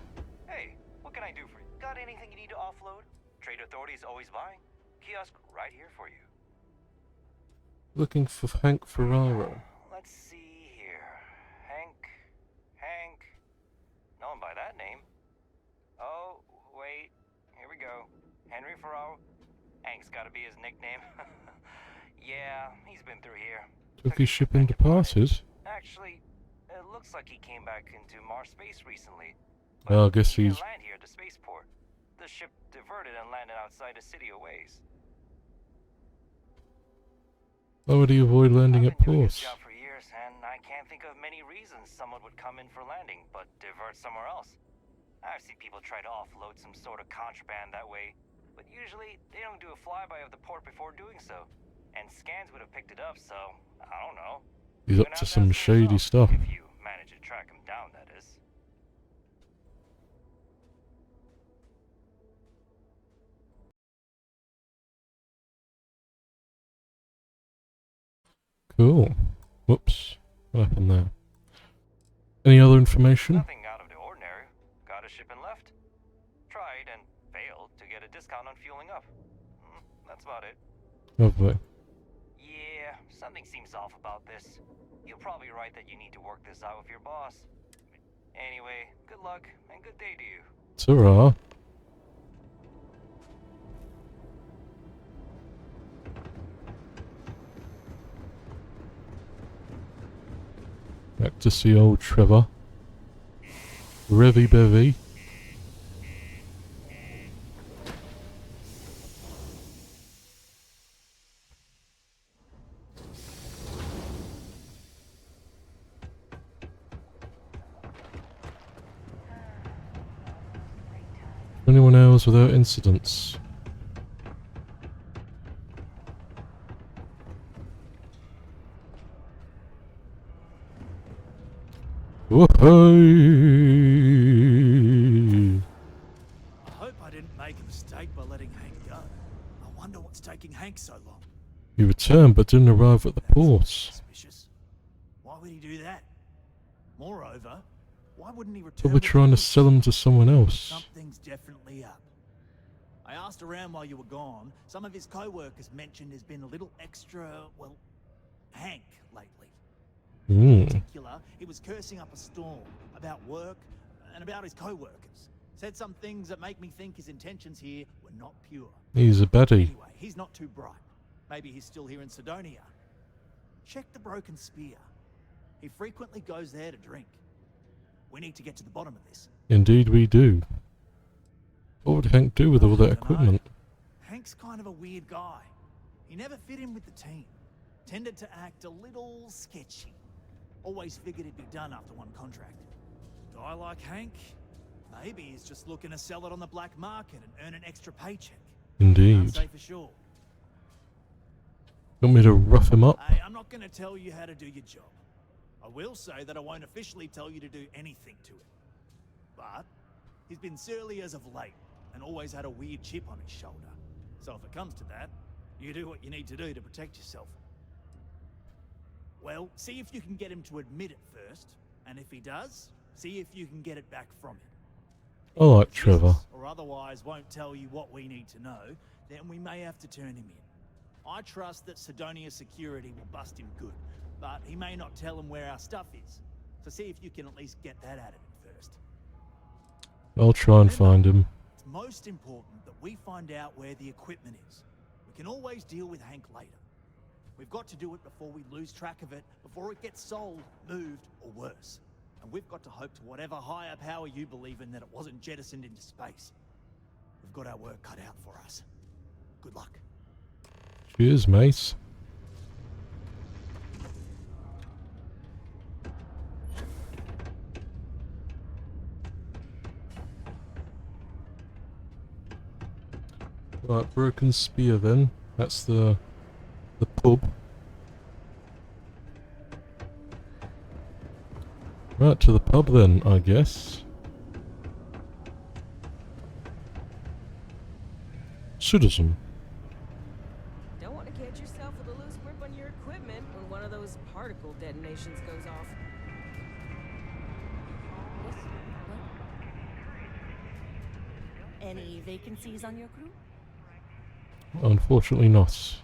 S14: Hey, what can I do for you? Got anything you need to offload? Trade Authority's always buying. Kiosk right here for you.
S1: Looking for Hank Ferraro.
S14: Let's see here. Hank. Known by that name. Oh, wait. Here we go. Henry Ferraro. Hank's gotta be his nickname. Yeah, he's been through here.
S1: Took his ship into parties.
S14: Actually, it looks like he came back into Mars space recently.
S1: Well, I guess
S14: He
S1: he's...
S14: didn't land here at the spaceport. The ship diverted and landed outside a city a ways.
S1: Why would he avoid landing at ports?
S14: Job for years, and I can't think of many reasons someone would come in for landing, but divert somewhere else. I've seen people try to offload some sort of contraband that way, but usually they don't do a flyby of the port before doing so. And scans would have picked it up, so I don't know.
S1: He's up to some shady stuff.
S14: If you manage to track him down, that is.
S1: Cool. Whoops. What happened there? Any other information?
S14: Nothing out of the ordinary. Got a ship and left. Tried and failed to get a discount on fueling up. That's about it.
S1: Lovely.
S14: Yeah, something seems off about this. You're probably right that you need to work this out with your boss. Anyway, good luck and good day to you.
S1: Ta-ra. Back to see old Trevor. Revy Bevy. Anyone else without incidents? Woohoo!
S4: I hope I didn't make a mistake by letting Hank go. I wonder what's taking Hank so long.
S1: He returned but didn't arrive at the port.
S4: Suspicious. Why would he do that? Moreover, why wouldn't he return?
S1: Probably trying to sell him to someone else.
S4: Something's definitely up. I asked around while you were gone. Some of his co-workers mentioned there's been a little extra, well, Hank lately. In particular, he was cursing up a storm about work and about his co-workers. Said some things that make me think his intentions here were not pure.
S1: He's a baddie.
S4: Anyway, he's not too bright. Maybe he's still here in Sidonia. Check the Broken Spear. He frequently goes there to drink. We need to get to the bottom of this.
S1: Indeed we do. What would Hank do with all that equipment?
S4: Hank's kind of a weird guy. He never fit in with the team. Tended to act a little sketchy. Always figured he'd be done after one contract. A guy like Hank, maybe he's just looking to sell it on the black market and earn an extra paycheck.
S1: Indeed.
S4: Can't say for sure.
S1: Want me to rough him up?
S4: Hey, I'm not going to tell you how to do your job. I will say that I won't officially tell you to do anything to him. But he's been surly as of late and always had a weird chip on his shoulder. So if it comes to that, you do what you need to do to protect yourself. Well, see if you can get him to admit it first, and if he does, see if you can get it back from him.
S1: I like Trevor.
S4: Or otherwise won't tell you what we need to know, then we may have to turn him in. I trust that Sidonia security will bust him good, but he may not tell him where our stuff is. So see if you can at least get that out of him first.
S1: I'll try and find him.
S4: It's most important that we find out where the equipment is. We can always deal with Hank later. We've got to do it before we lose track of it, before it gets sold, moved, or worse. And we've got to hope to whatever higher power you believe in that it wasn't jettisoned into space. We've got our work cut out for us. Good luck.
S1: Cheers, mate. Right, Broken Spear then. That's the pub. Right, to the pub then, I guess. Citizen.
S15: Don't want to catch yourself with a loose grip on your equipment when one of those particle detonations goes off.
S10: Any vacancies on your crew?
S1: Unfortunately not.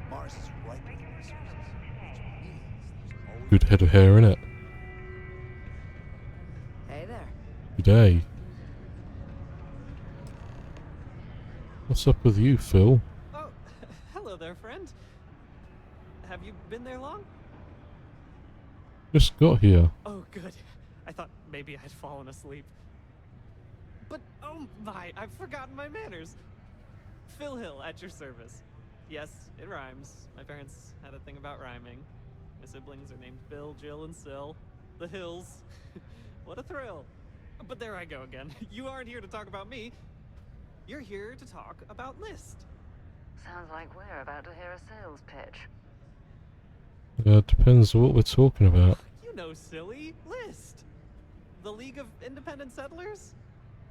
S4: Mars is ripe with resources, which means there's always
S1: Good head of hair, innit?
S15: Hey there.
S1: Good day. What's up with you, Phil?
S16: Oh, hello there, friend. Have you been there long?
S1: Just got here.
S16: Oh, good. I thought maybe I'd fallen asleep. But, oh my, I've forgotten my manners. Phil Hill, at your service. Yes, it rhymes. My parents had a thing about rhyming. My siblings are named Bill, Jill, and Sil. The Hills. What a thrill. But there I go again. You aren't here to talk about me. You're here to talk about List.
S3: Sounds like we're about to hear a sales pitch.
S1: Depends on what we're talking about.
S16: You know, silly. List. The League of Independent Settlers?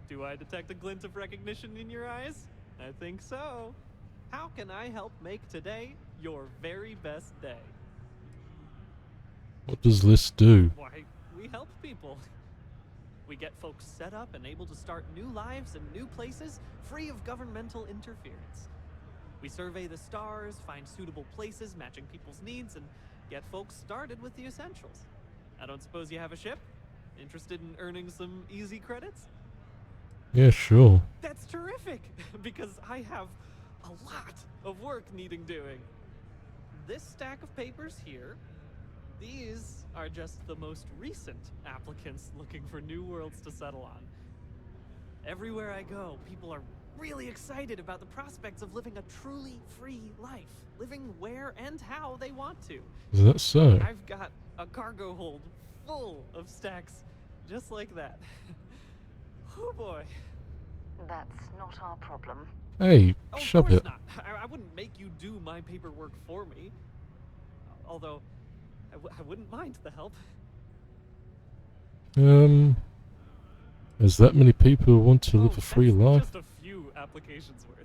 S16: Do I detect a glint of recognition in your eyes? I think so. How can I help make today your very best day?
S1: What does List do?
S16: Why, we help people. We get folks set up and able to start new lives in new places, free of governmental interference. We survey the stars, find suitable places matching people's needs, and get folks started with the essentials. I don't suppose you have a ship? Interested in earning some easy credits?
S1: Yeah, sure.
S16: That's terrific, because I have a lot of work needing doing. This stack of papers here, these are just the most recent applicants looking for new worlds to settle on. Everywhere I go, people are really excited about the prospects of living a truly free life, living where and how they want to.
S1: Is that so?
S16: I've got a cargo hold full of stacks just like that. Oh boy.
S3: That's not our problem.
S1: Hey,
S16: Oh,
S1: shove
S16: of course
S1: it.
S16: not. I wouldn't make you do my paperwork for me. Although, I wouldn't mind the help.
S1: There's that many people who want to live a free
S16: That's
S1: life?
S16: just a few applications worth.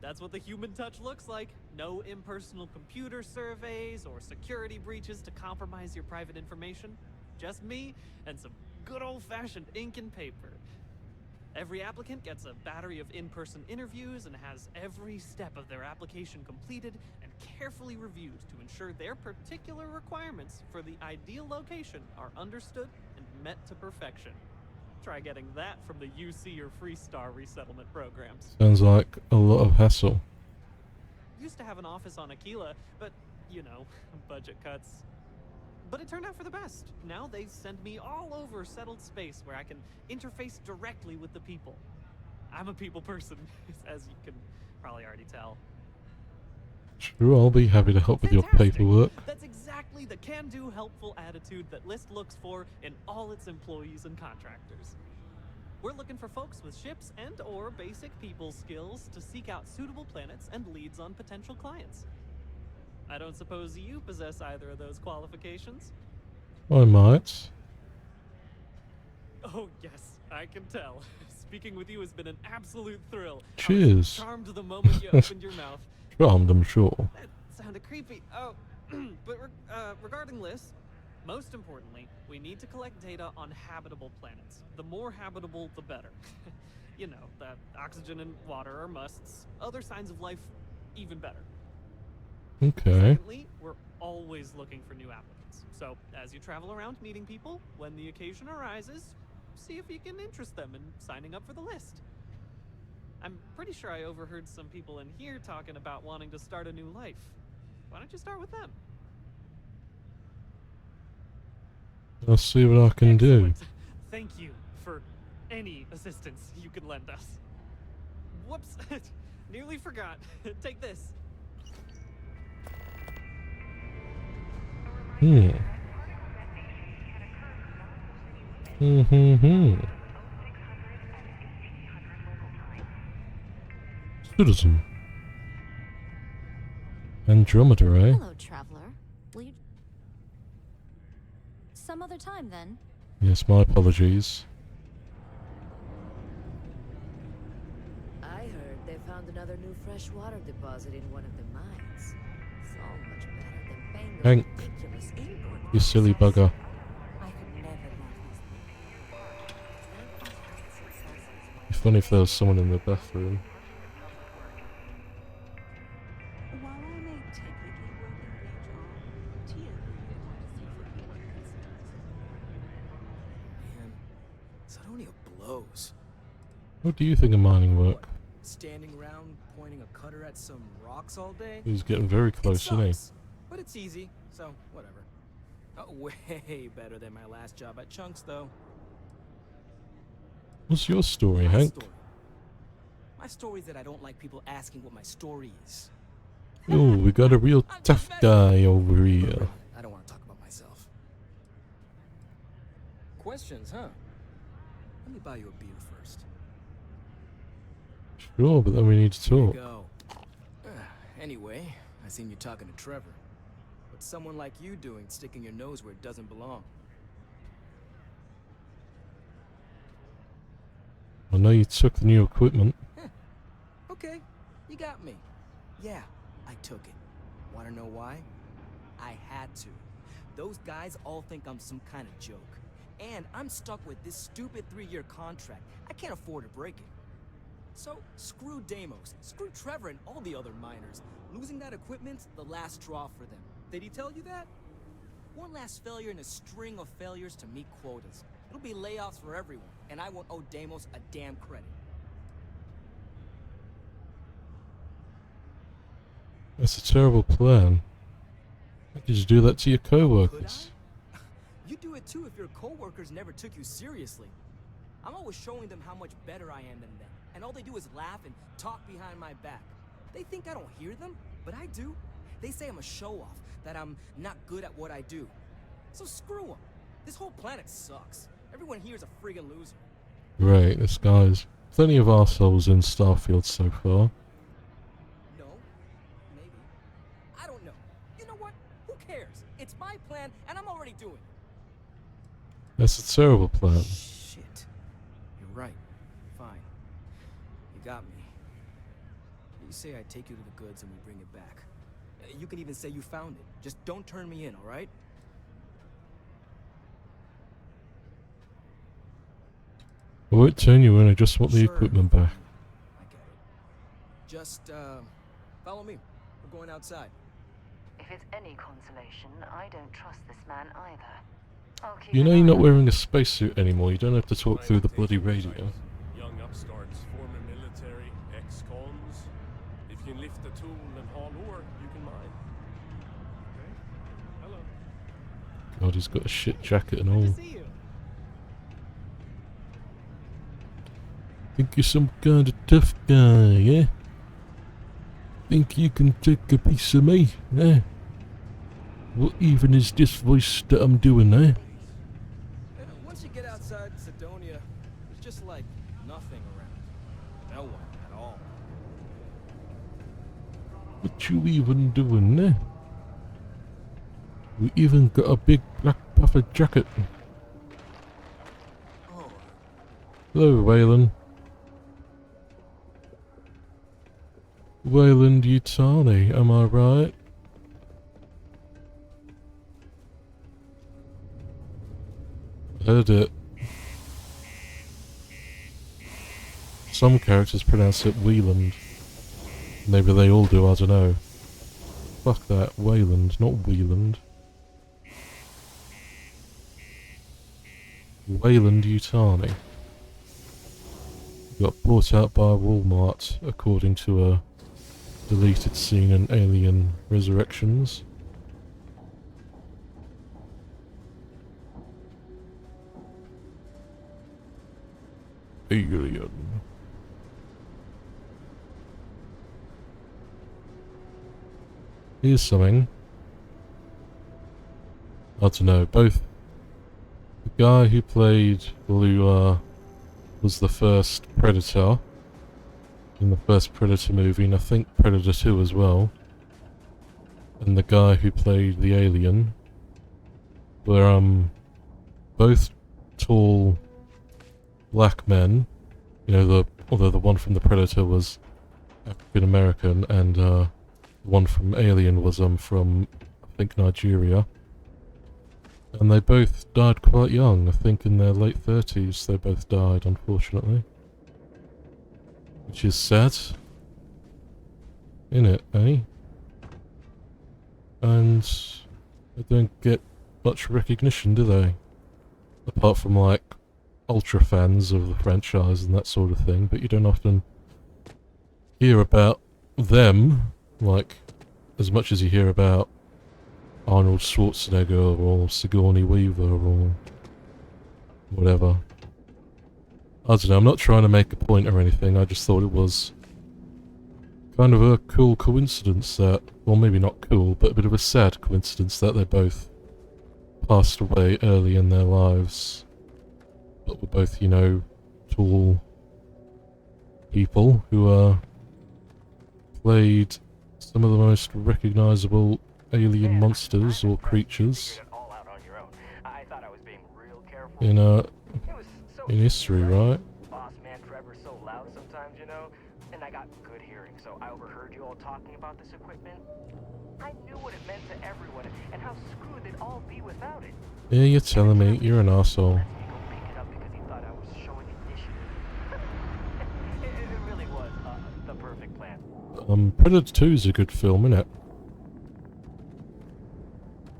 S16: That's what the human touch looks like. No impersonal computer surveys or security breaches to compromise your private information. Just me and some good old-fashioned ink and paper. Every applicant gets a battery of in-person interviews and has every step of their application completed and carefully reviewed to ensure their particular requirements for the ideal location are understood and met to perfection. Try getting that from the UC or Freestar resettlement programs.
S1: Sounds like a lot of hassle.
S16: Used to have an office on Aquila, but, you know, budget cuts. But it turned out for the best. Now they send me all over settled space where I can interface directly with the people. I'm a people person, as you can probably already tell.
S1: Sure, I'll be happy to help with your paperwork.
S16: That's exactly the can-do, helpful attitude that List looks for in all its employees and contractors. We're looking for folks with ships and or basic people skills to seek out suitable planets and leads on potential clients. I don't suppose you possess either of those qualifications?
S1: I might.
S16: Oh yes, I can tell. Speaking with you has been an absolute thrill. I was
S1: Cheers.
S16: charmed the moment you opened your mouth.
S1: Charmed, I'm sure.
S16: That sounded creepy. Oh, but regarding List, most importantly, we need to collect data on habitable planets. The more habitable, the better. You know, that oxygen and water are musts. Other signs of life, even better.
S1: Okay.
S16: Secondly, we're always always looking for new applicants. So, as you travel around meeting people, when the occasion arises, see if you can interest them in signing up for the list. I'm pretty sure I overheard some people in here talking about wanting to start a new life. Why don't you start with them?
S1: I'll see what I can do.
S16: Thank you for any assistance you can lend us. Whoops, nearly forgot. Take this.
S1: Citizen. Andromeda, eh?
S17: Hello, traveler. Will you... Some other time, then.
S1: Yes, my apologies.
S18: I heard they found another new freshwater deposit in one of the mines. So much better than paying the
S1: Hank,
S18: ridiculous import
S1: you silly
S18: prices.
S1: bugger.
S18: I could never
S1: It'd be funny if there was someone in the bathroom.
S11: While I may technically work in Rachel, Tia really wanted to see for
S19: Man, Sidonia blows.
S1: What do you think of mining work?
S19: Standing around pointing a cutter at some rocks all day?
S1: He's getting very close, isn't he?
S19: But it's easy, so whatever. Way better than my last job at Chunks, though.
S1: What's your story, Hank?
S19: My story is that I don't like people asking what my story is.
S1: Oh, we got a real tough guy over here.
S19: I don't want to talk about myself. Questions, huh? Let me buy you a beer first.
S1: Sure, but then we need to
S19: Here you
S1: talk.
S19: go. Anyway, I seen you talking to Trevor. What's someone like you doing sticking your nose where it doesn't belong?
S1: I know you took the new equipment.
S19: Okay, you got me. Yeah, I took it. Wanna know why? I had to. Those guys all think I'm some kind of joke. And I'm stuck with this stupid 3-year contract. I can't afford to break it. So, screw Deimos, screw Trevor and all the other miners. Losing that equipment's the last straw for them. Did he tell you that? One last failure in a string of failures to meet quotas. It'll be layoffs for everyone, and I won't owe Deimos a damn credit.
S1: That's a terrible plan. How could you do that to your co-workers?
S19: You do it too if your co-workers never took you seriously. I'm always showing them how much better I am than them, and all they do is laugh and talk behind my back. They think I don't hear them, but I do. They say I'm a show-off, that I'm not good at what I do. So screw them. This whole planet sucks. Everyone here is a friggin' loser.
S1: Right, this guy's plenty of arseholes in Starfield so far.
S19: No, maybe. I don't know. You know what? Who cares? It's my plan, and I'm already doing it.
S1: That's a terrible plan.
S19: Shit. You're right. Fine. You got me. You say I take you to the goods and we bring it back. You can even say you found it. Just don't turn me in, alright?
S1: I won't turn you in, I just want the equipment back.
S19: I get it. Just, follow me. We're going outside.
S3: If it's any consolation, I don't trust this man either. I'll keep
S1: You know
S3: an
S1: you're
S3: eye
S1: not
S3: on
S1: wearing a spacesuit anymore, you don't have to talk through the bloody radio.
S20: Young upstarts, former military, ex-cons. If you can lift a tool and haul ore, you can mine. Okay? Hello.
S1: God, he's got a shit jacket and all. Think you're some kind of tough guy, yeah? Think you can take a piece of me, eh? What even is this voice that I'm doing, eh?
S19: Once you get outside Sidonia, there's just like nothing around. No one at all.
S1: What you even doing, eh? We even got a big black puffer jacket. Hello, Waylon. Wayland Utani, am I right? Heard it. Some characters pronounce it Wheeland. Maybe they all do, I don't know. fuck that. Wayland, not Wieland. Wayland Yutani. Got bought out by Walmart, according to a deleted scene in Alien Resurrections. Alien. Here's something. I don't know, both the guy who played was the first Predator in the first Predator movie, and I think Predator 2 as well, and the guy who played the alien were both tall black men. You know, although the one from the Predator was African American, and the one from Alien was from I think Nigeria. And they both died quite young. I think in their late 30s they both died, unfortunately. Which is sad. Innit, eh? And they don't get much recognition, do they? Apart from, like, ultra fans of the franchise and that sort of thing, but you don't often hear about them, like, as much as you hear about Arnold Schwarzenegger or Sigourney Weaver or whatever. I don't know, I'm not trying to make a point or anything, I just thought it was kind of a cool coincidence that, well maybe not cool, but a bit of a sad coincidence that they both passed away early in their lives. But were both, you know, tall people who played some of the most recognisable alien monsters or creatures in history, right?
S21: Boss man Trevor's so loud sometimes, you know, and I got good hearing, so I overheard you all talking about this equipment. I knew what it meant to everyone and how screwed they'd all be without it.
S1: Yeah, you're telling me, you're an arsehole.
S21: Pick it up because he thought I was showing initiative. It really was the perfect plan.
S1: Predator 2 is a good film, innit?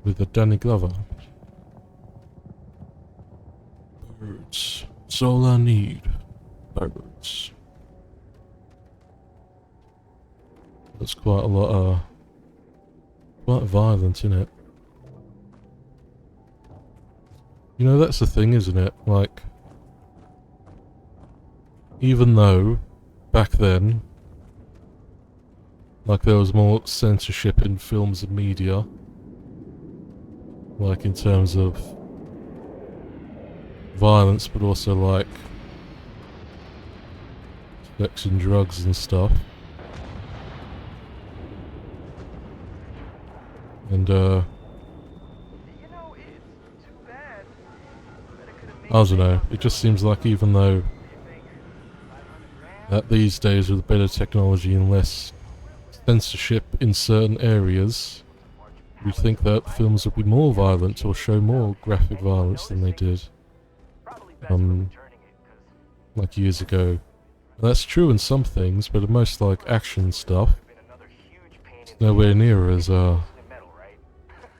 S1: With the Danny Glover. Birds. That's all I need. Birds. That's quite a lot, quite violent, innit? You know, that's the thing, isn't it? Like, even though, back then, like there was more censorship in films and media, like in terms of violence, but also like sex and drugs and stuff. And I don't know, it just seems like even though that these days with better technology and less censorship in certain areas, you'd think that films would be more violent or show more graphic violence than they did like years ago. And that's true in some things, but in most like action stuff, it's nowhere near as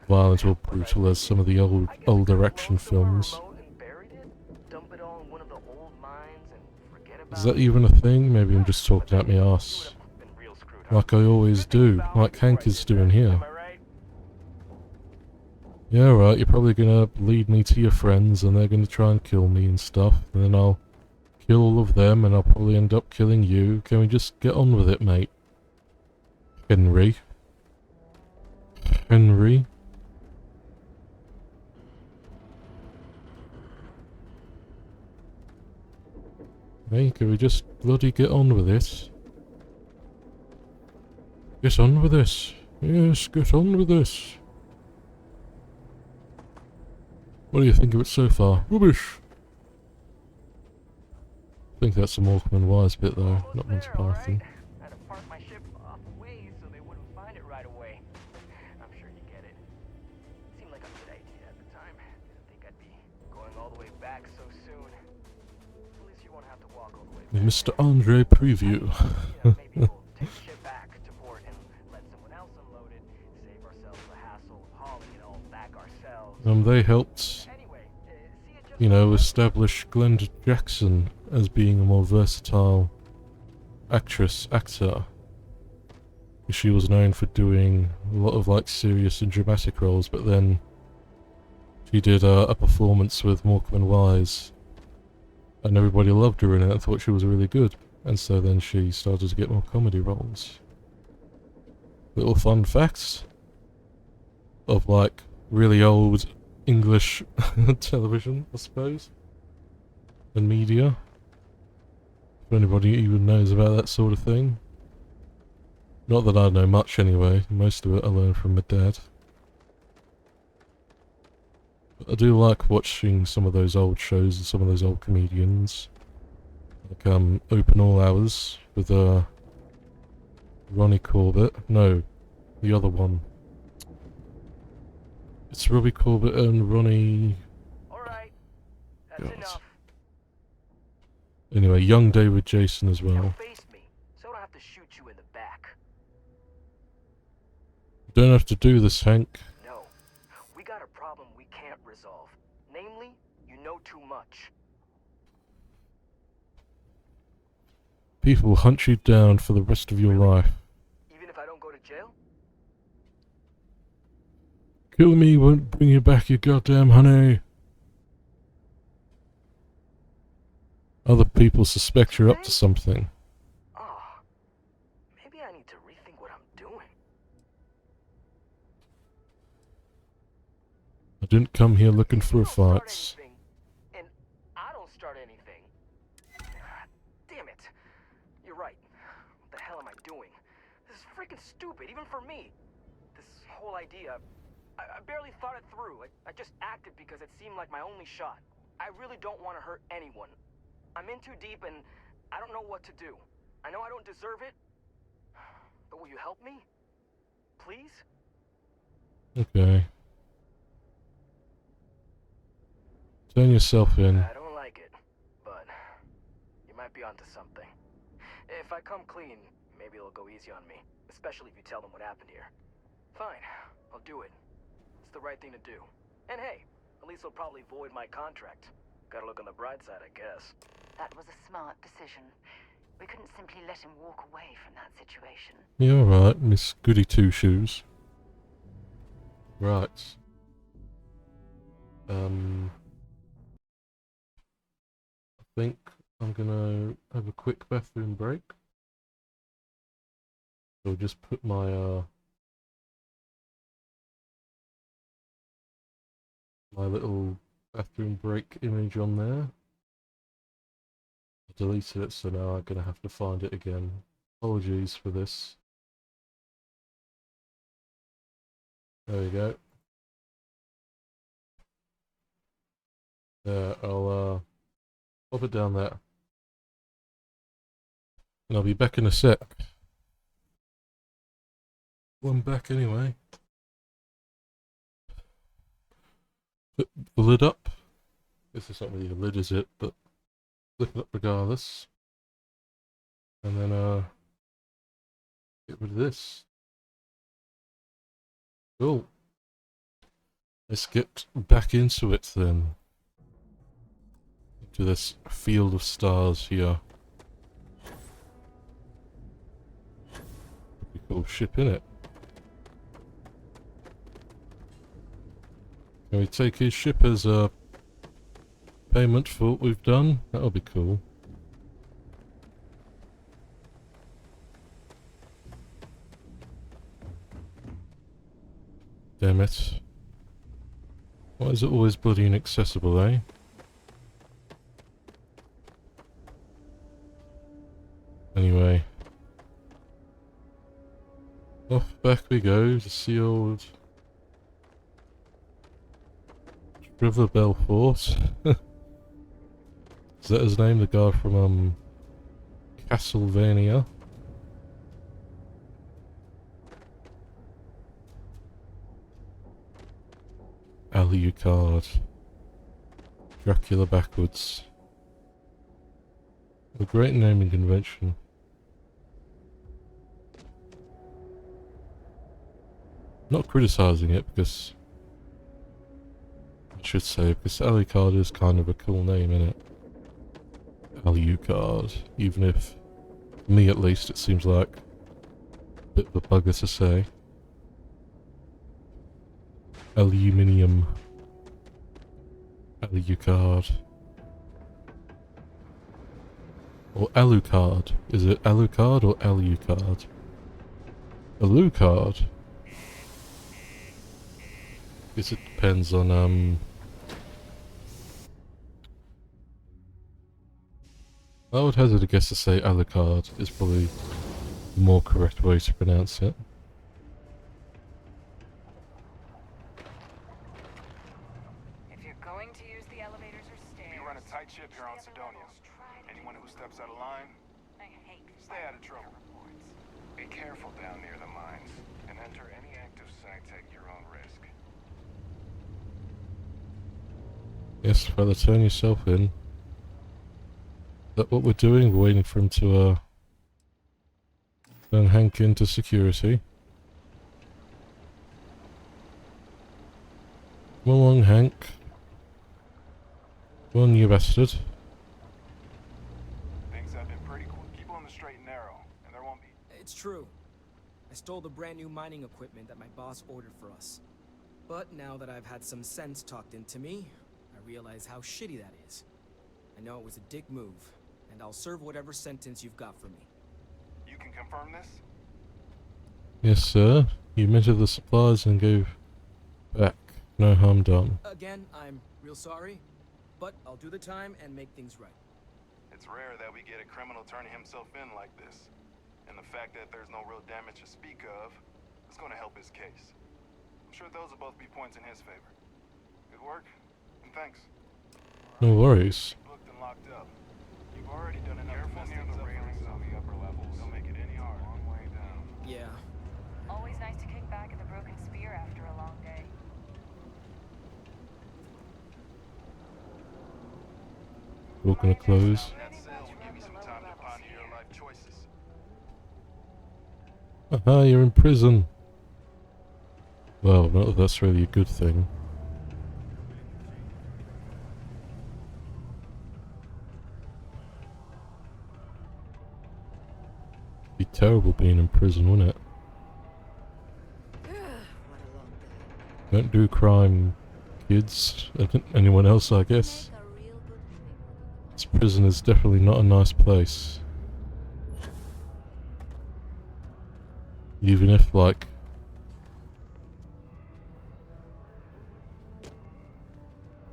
S1: violent or brutal as some of the older action films. Is that even a thing? Maybe I'm just talking out my ass. Like I always do, like Hank is doing here. Yeah, right, you're probably gonna lead me to your friends and they're gonna try and kill me and stuff, and then I'll kill all of them and I'll probably end up killing you. Can we just get on with it, mate? Henry. Henry. Hey, can we just bloody get on with this? Get on with this. Yes, get on with this. What do you think of it so far? Rubbish! I think that's a Morecambe and Wise bit though, not Monty Python.
S21: I had to park my ship off way so they wouldn't find it right away. I'm sure you get it. Seemed like a good idea at the time. Didn't think I'd be going all the way back so soon. At least you won't have to walk all the way back.
S1: Mr. Andre Preview.
S21: Maybe we'll take the ship back to port and let someone else unload it.
S1: They helped, you know, establish Glenda Jackson as being a more versatile actor. She was known for doing a lot of like serious and dramatic roles, but then she did a performance with Morecambe and Wise, and everybody loved her in it and thought she was really good, and so then she started to get more comedy roles. Little fun facts of like really old English television, I suppose, and media, if anybody even knows about that sort of thing. Not that I know much anyway, most of it I learned from my dad. But I do like watching some of those old shows and some of those old comedians. Like Open All Hours with Ronnie Corbett. No, the other one. It's Robbie Corbett and Ronnie...
S21: Alright, that's enough.
S1: Anyway, young David Jason as well.
S21: Now face me, so I don't have to shoot you in the back.
S1: Don't have to do this, Hank.
S21: No, we got a problem we can't resolve. Namely, you know too much.
S1: People will hunt you down for the rest of your life.
S21: Even if I don't go to jail?
S1: Killing me won't bring you back, you goddamn honey. Other people suspect you're up to something.
S21: Oh, maybe I need to rethink what I'm doing.
S1: I didn't come here looking for a fight.
S21: And I don't start anything. Damn it. You're right. What the hell am I doing? This is freaking stupid, even for me. This whole idea, I barely thought it through. I just acted because it seemed like my only shot. I really don't want to hurt anyone. I'm in too deep and I don't know what to do. I know I don't deserve it, but will you help me? Please?
S1: Okay. Turn yourself in.
S21: I don't like it, but you might be onto something. If I come clean, maybe it'll go easy on me, especially if you tell them what happened here. Fine, I'll do it. It's the right thing to do. And hey, at least they'll probably void my contract. Gotta look on the bright side, I guess.
S3: That was a smart decision. We couldn't simply let him walk away from that situation.
S1: Yeah, alright, Miss Goody Two Shoes. Right. I think I'm gonna have a quick bathroom break. So just put my my little bathroom break image on there. I deleted it, so now I'm gonna have to find it again. Apologies for this. There we go. There, I'll pop it down there. And I'll be back in a sec. Well, I'm back anyway. Put the lid up. This is not really a lid, is it? But flip it up regardless. And then get rid of this. Cool. Let's get back into it then. Into this field of stars here. Pretty cool ship, innit? Can we take his ship as a payment for what we've done? That'll be cool. Damn it. Why is it always bloody inaccessible, eh? Anyway. Off back we go to see old River Belfort. Is that his name? The guy from Castlevania? Alucard. Dracula backwards. A great naming convention. Not criticizing it because should say, because Alucard is kind of a cool name, isn't it? Alucard, even if, for me at least, it seems like a bit of a bugger to say. Aluminium. Alucard. Or Alucard. Is it Alucard or Alucard? Alucard? Guess it depends on, I would hazard a guess to say Alucard is probably the more correct way to pronounce it.
S21: If you're going to use the elevators or stairs,
S7: We run a tight ship here on Sidonia. Anyone who steps out of line, stay out of trouble. Be careful down near the mines, and enter any active sites at your own risk.
S1: Yes, fella, turn yourself in. Is that what we're doing? We're waiting for him to, turn Hank into security. Come along, Hank. Come on, you bastard.
S7: Things have been pretty cool. Keep on the straight and narrow, and there won't be...
S19: It's true. I stole the brand new mining equipment that my boss ordered for us. But now that I've had some sense talked into me, I realize how shitty that is. I know it was a dick move, and I'll serve whatever sentence you've got for me.
S7: You can confirm this?
S1: Yes, sir. You measured the supplies and gave back. No harm done.
S19: Again, I'm real sorry, but I'll do the time and make things right.
S7: It's rare that we get a criminal turning himself in like this. And the fact that there's no real damage to speak of is going to help his case. I'm sure those will both be points in his favor. Good work, and thanks.
S1: No worries.
S7: Booked and locked up. You've already done enough. Careful near the railings on the upper levels. Don't make it any harder. Long way down.
S19: Yeah.
S3: Always nice to kick back at the Broken Spear after a long day.
S1: We're gonna close.
S7: That sale will give you some time to ponder your life choices.
S1: Aha, you're in prison. Well, not that that's really a good thing. Be terrible being in prison, wouldn't it? Don't do crime, kids. Anyone else, I guess. This prison is definitely not a nice place. Even if, like,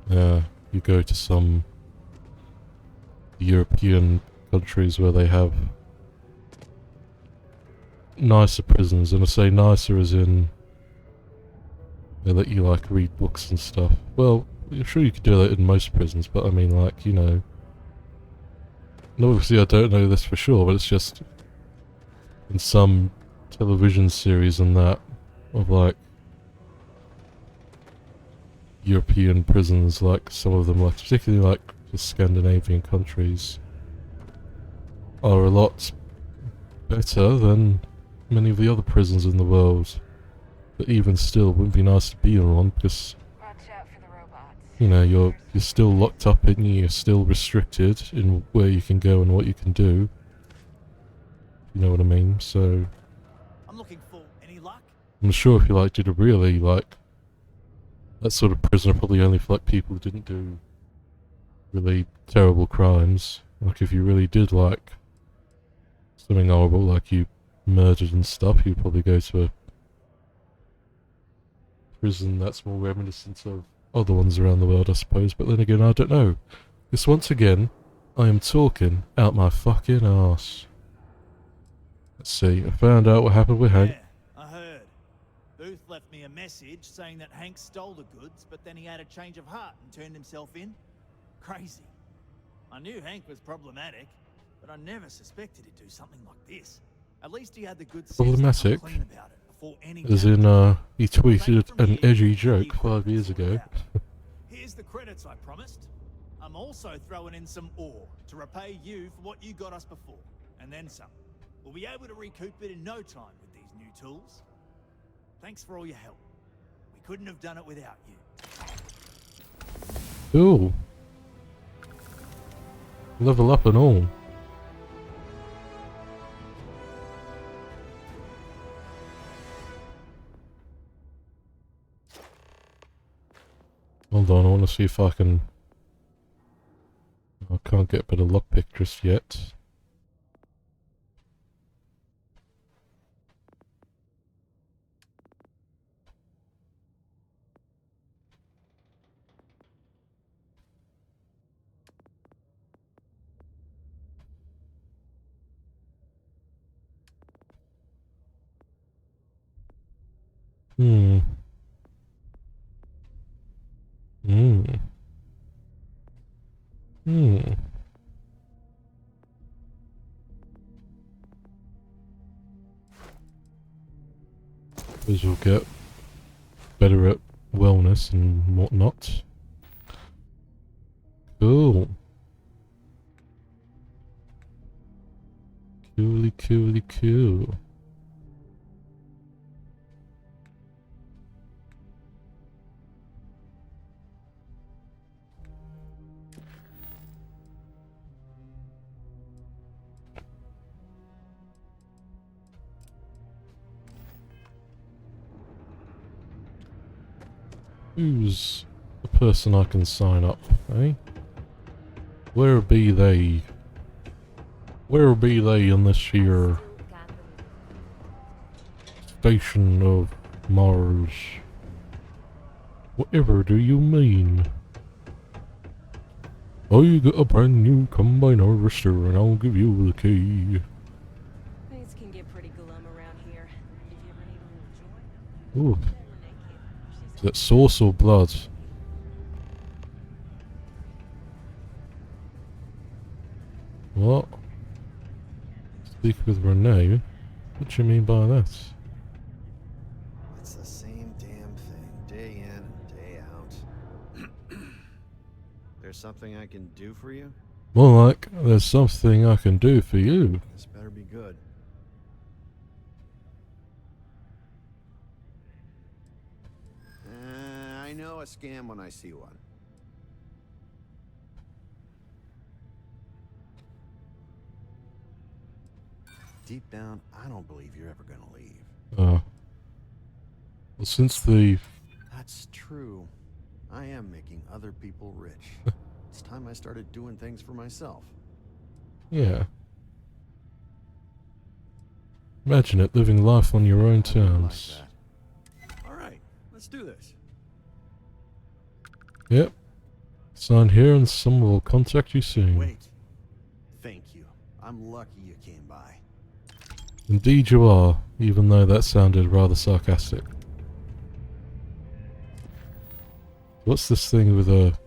S1: you go to some European countries where they have nicer prisons, and I say nicer as in they let you, like, read books and stuff. Well, I'm sure you could do that in most prisons, but I mean, like, you know, and obviously I don't know this for sure, but it's just in some television series and that of, like, European prisons, like some of them, like particularly like the Scandinavian countries, are a lot better than many of the other prisons in the world. But even still, it wouldn't be nice to be in one because, you know, you're still locked up in, you're still restricted in where you can go and what you can do. You know what I mean? So
S4: I'm looking for any luck.
S1: I'm sure if you like did a really like that sort of prison, probably only for like people who didn't do really terrible crimes. Like if you really did like something horrible, like you murdered and stuff, you'd probably go to a prison that's more reminiscent of other ones around the world, I suppose. But then again, I don't know. Because once again, I am talking out my fucking arse. Let's see, I found out what happened with Hank.
S4: I heard. Booth left me a message saying that Hank stole the goods, but then he had a change of heart and turned himself in. Crazy. I knew Hank was problematic, but I never suspected he'd do something like this. At least he had the good sense to come
S1: Problematic?
S4: clean about it before any
S1: As in, he tweeted an edgy joke 5 years ago.
S4: Here's the credits I promised. I'm also throwing in some ore to repay you for what you got us before, and then some. We'll be able to recoup it in no time with these new tools. Thanks for all your help. We couldn't have done it without you.
S1: Cool. Level up and all. Hold on, I want to see if I can... I can't get better lockpick just yet. Hmm. Hmm. Hmm. Because you'll get better at wellness and whatnot. Cool. Cooly, cooly, cool. Who's the person I can sign up, eh? Where be they? Where be they in this here station of Mars? Whatever do you mean? I got a brand new combine harvester and I'll give you the key.
S15: Things can get pretty glum around here. If you ever need a little joy.
S1: Ooh. Is that sauce or blood? What? Speak with Renee? What do you mean by that?
S2: It's the same damn thing, day in and day out. There's something I can do for you?
S1: More like, there's something I can do for you.
S2: This better be good. I know a scam when I see one. Deep down, I don't believe you're ever gonna leave.
S1: Well, since the...
S2: That's true. I am making other people rich. It's time I started doing things for myself.
S1: Yeah. Imagine it, living life on your own terms.
S2: Alright, let's do this.
S1: Yep. Sign here and someone will contact you soon.
S2: Wait. Thank you. I'm lucky you came by.
S1: Indeed you are, even though that sounded rather sarcastic. What's this thing with a...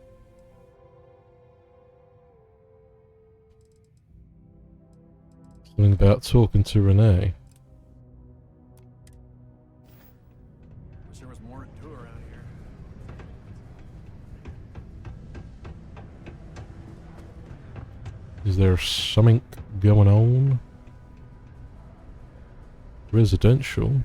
S1: something about talking to Renee?
S13: Wish there was more to do around here.
S1: Is there something going on? Residential?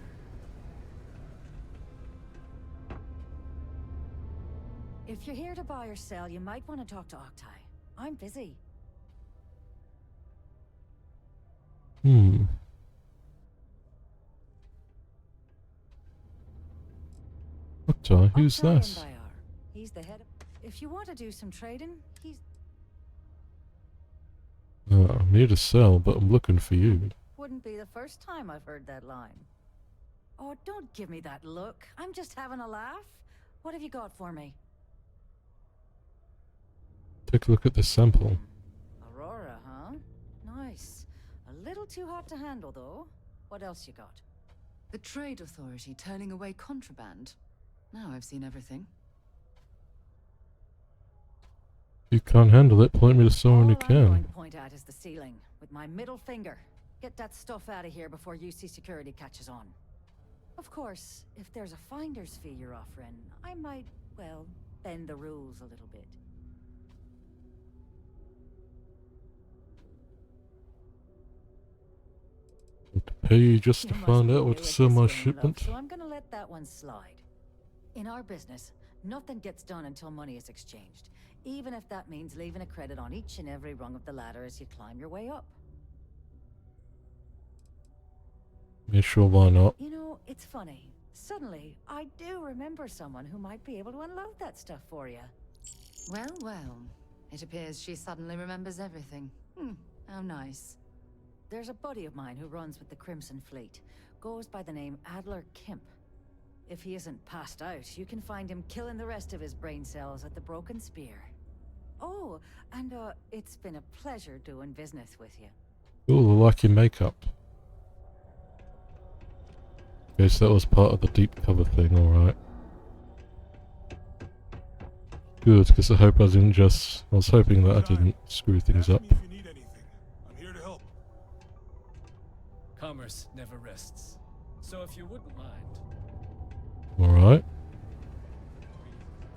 S22: If you're here to buy or sell, you might want to talk to Octai. I'm busy.
S1: Hmm. Octai, who's that?
S22: He's the head of... If you want to do some trading, he's...
S1: I'm here to sell, but I'm looking for you.
S22: Wouldn't be the first time I've heard that line. Oh, don't give me that look. I'm just having a laugh. What have you got for me?
S1: Take a look at this sample.
S22: Aurora, huh? Nice. A little too hot to handle, though. What else you got?
S5: The Trade Authority turning away contraband. Now I've seen everything.
S1: If you can't handle it, point me to someone who
S22: All I'm going
S1: can.
S22: to point at is the ceiling, with my middle finger. Get that stuff out of here before UC security catches on. Of course, if there's a finder's fee you're offering, I might, well, bend the rules a little bit.
S1: Pay you just to
S22: You must
S1: find
S22: be
S1: out what
S22: new
S1: to
S22: at
S1: sell
S22: this
S1: my
S22: game, love,
S1: shipment.
S22: so I'm gonna let that one slide. In our business, nothing gets done until money is exchanged, even if that means leaving a credit on each and every rung of the ladder as you climb your way up.
S1: Yeah, sure, why not?
S22: You know, it's funny. Suddenly, I do remember someone who might be able to unload that stuff for you.
S5: Well, well. It appears she suddenly remembers everything. How nice.
S22: There's a buddy of mine who runs with the Crimson Fleet. Goes by the name Adler Kemp. If he isn't passed out, you can find him killing the rest of his brain cells at the Broken Spear. Oh, and it's been a pleasure doing business with you.
S1: Ooh, I like your makeup. Okay, so that was part of the deep cover thing, alright. Good, because I hope I didn't just... I was hoping that I didn't screw things up.
S8: If you need anything, I'm here to help.
S9: Commerce never rests. So if you wouldn't mind.
S1: Alright.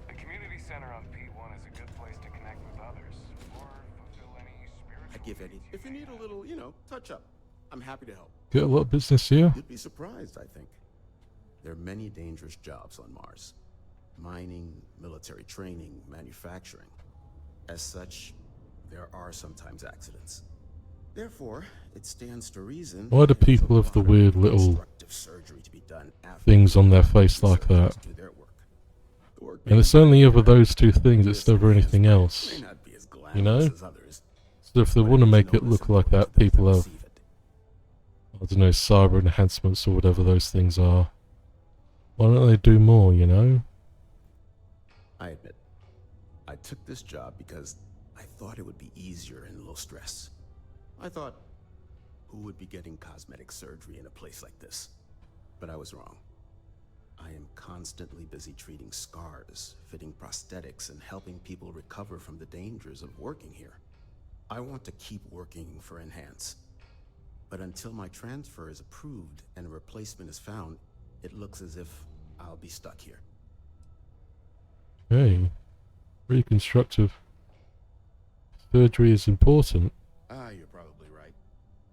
S7: The community center on P1 is a good place to connect with others, or fulfill any spiritual...
S8: I give any. If you need a little, touch up, I'm happy to help.
S1: Get a lot of business here.
S8: You'd be surprised, I think. There are many dangerous jobs on Mars. Mining, military training, manufacturing. As such, there are sometimes accidents. Therefore, it stands to reason...
S1: Why do people have the weird little things on their face like that? And it's only ever those two things, it's never anything else. You know? So if they want to make it look like that, people have, I don't know, cyber enhancements or whatever those things are. Why don't they do more, you know?
S8: I admit, I took this job because I thought it would be easier and low stress. I thought, who would be getting cosmetic surgery in a place like this? But I was wrong. I am constantly busy treating scars, fitting prosthetics, and helping people recover from the dangers of working here. I want to keep working for Enhance. But until my transfer is approved and a replacement is found, it looks as if I'll be stuck here.
S1: Hey, pretty constructive. Surgery is important.
S8: You're probably right.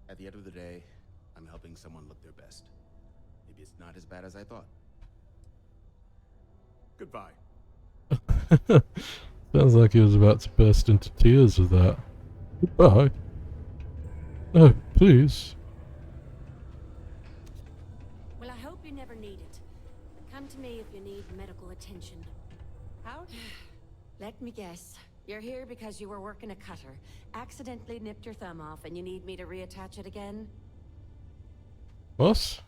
S8: At the end of the day, I'm helping someone look their best. Maybe it's not as bad as I thought. Goodbye.
S1: Sounds like he was about to burst into tears with that. Goodbye. No, please.
S10: Well, I hope you never need it. Come to me if you need medical attention.
S22: How?
S10: Let me guess. You're here because you were working a cutter, accidentally nipped your thumb off, and you need me to reattach it again?
S1: What?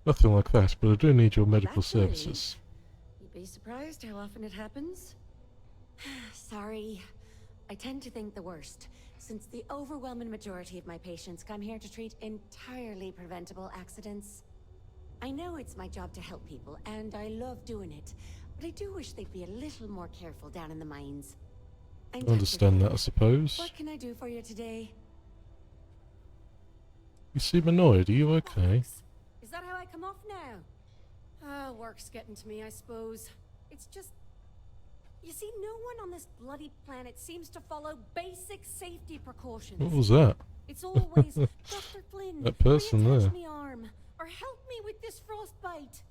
S1: Nothing like that, but I do need your medical services.
S10: You'd be surprised how often it happens. Sorry. I tend to think the worst, since the overwhelming majority of my patients come here to treat entirely preventable accidents. I know it's my job to help people, and I love doing it, but I do wish they'd be a little more careful down in the mines.
S1: I understand that, I suppose.
S10: What can I do for you today?
S1: You seem annoyed, are you okay?
S10: Is that how I come off now? Work's getting to me, I suppose. It's just... You see, no one on this bloody planet seems to follow basic safety precautions.
S1: What was that?
S10: It's always, Dr. Flynn,
S1: that person
S10: reattach
S1: there.
S10: me arm, or help me with this frostbite.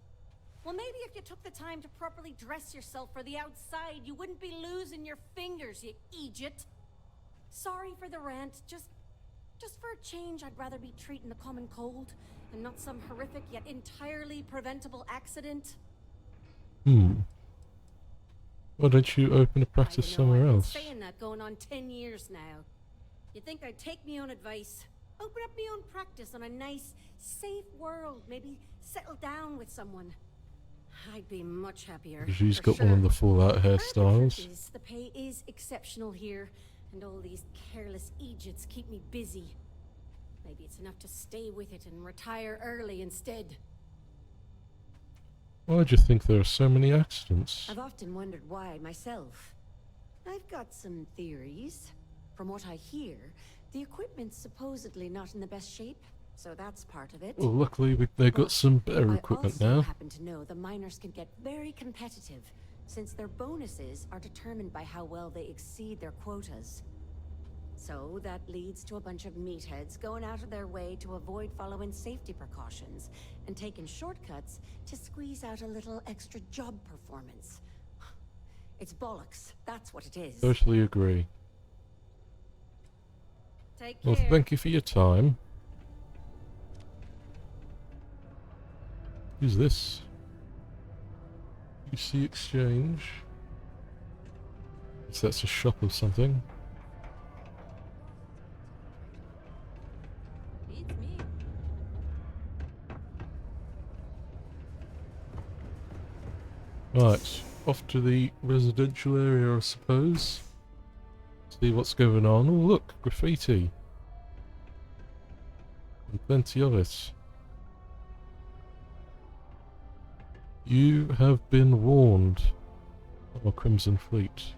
S10: Well, maybe if you took the time to properly dress yourself for the outside, you wouldn't be losing your fingers, you idiot. Sorry for the rant, just for a change, I'd rather be treating a common cold, and not some horrific yet entirely preventable accident.
S1: Why don't you open a practice somewhere else?
S10: I've been saying that going on 10 years now. You'd think I'd take me own advice, open up my own practice on a nice, safe world, maybe settle down with someone. I'd be much happier.
S1: She's got one of the Fallout hairstyles.
S10: The pay is exceptional here, and all these careless idiots keep me busy. Maybe it's enough to stay with it and retire early instead.
S1: Why do you think there are so many accidents?
S10: I've often wondered why myself. I've got some theories. From what I hear, the equipment's supposedly not in the best shape, so that's part of it.
S1: Well, luckily they've got some better equipment now.
S10: I happen to know the miners can get very competitive, since their bonuses are determined by how well they exceed their quotas. So that leads to a bunch of meatheads going out of their way to avoid following safety precautions and taking shortcuts to squeeze out a little extra job performance. It's bollocks, that's what it is.
S1: Totally agree.
S10: Take
S1: Well,
S10: care.
S1: thank you for your time. Who's this? UC Exchange. Guess that's a shop or something.
S15: Beats me.
S1: Right, off to the residential area, I suppose. See what's going on. Oh, look, graffiti. And plenty of it. You have been warned. Oh, Crimson Fleet.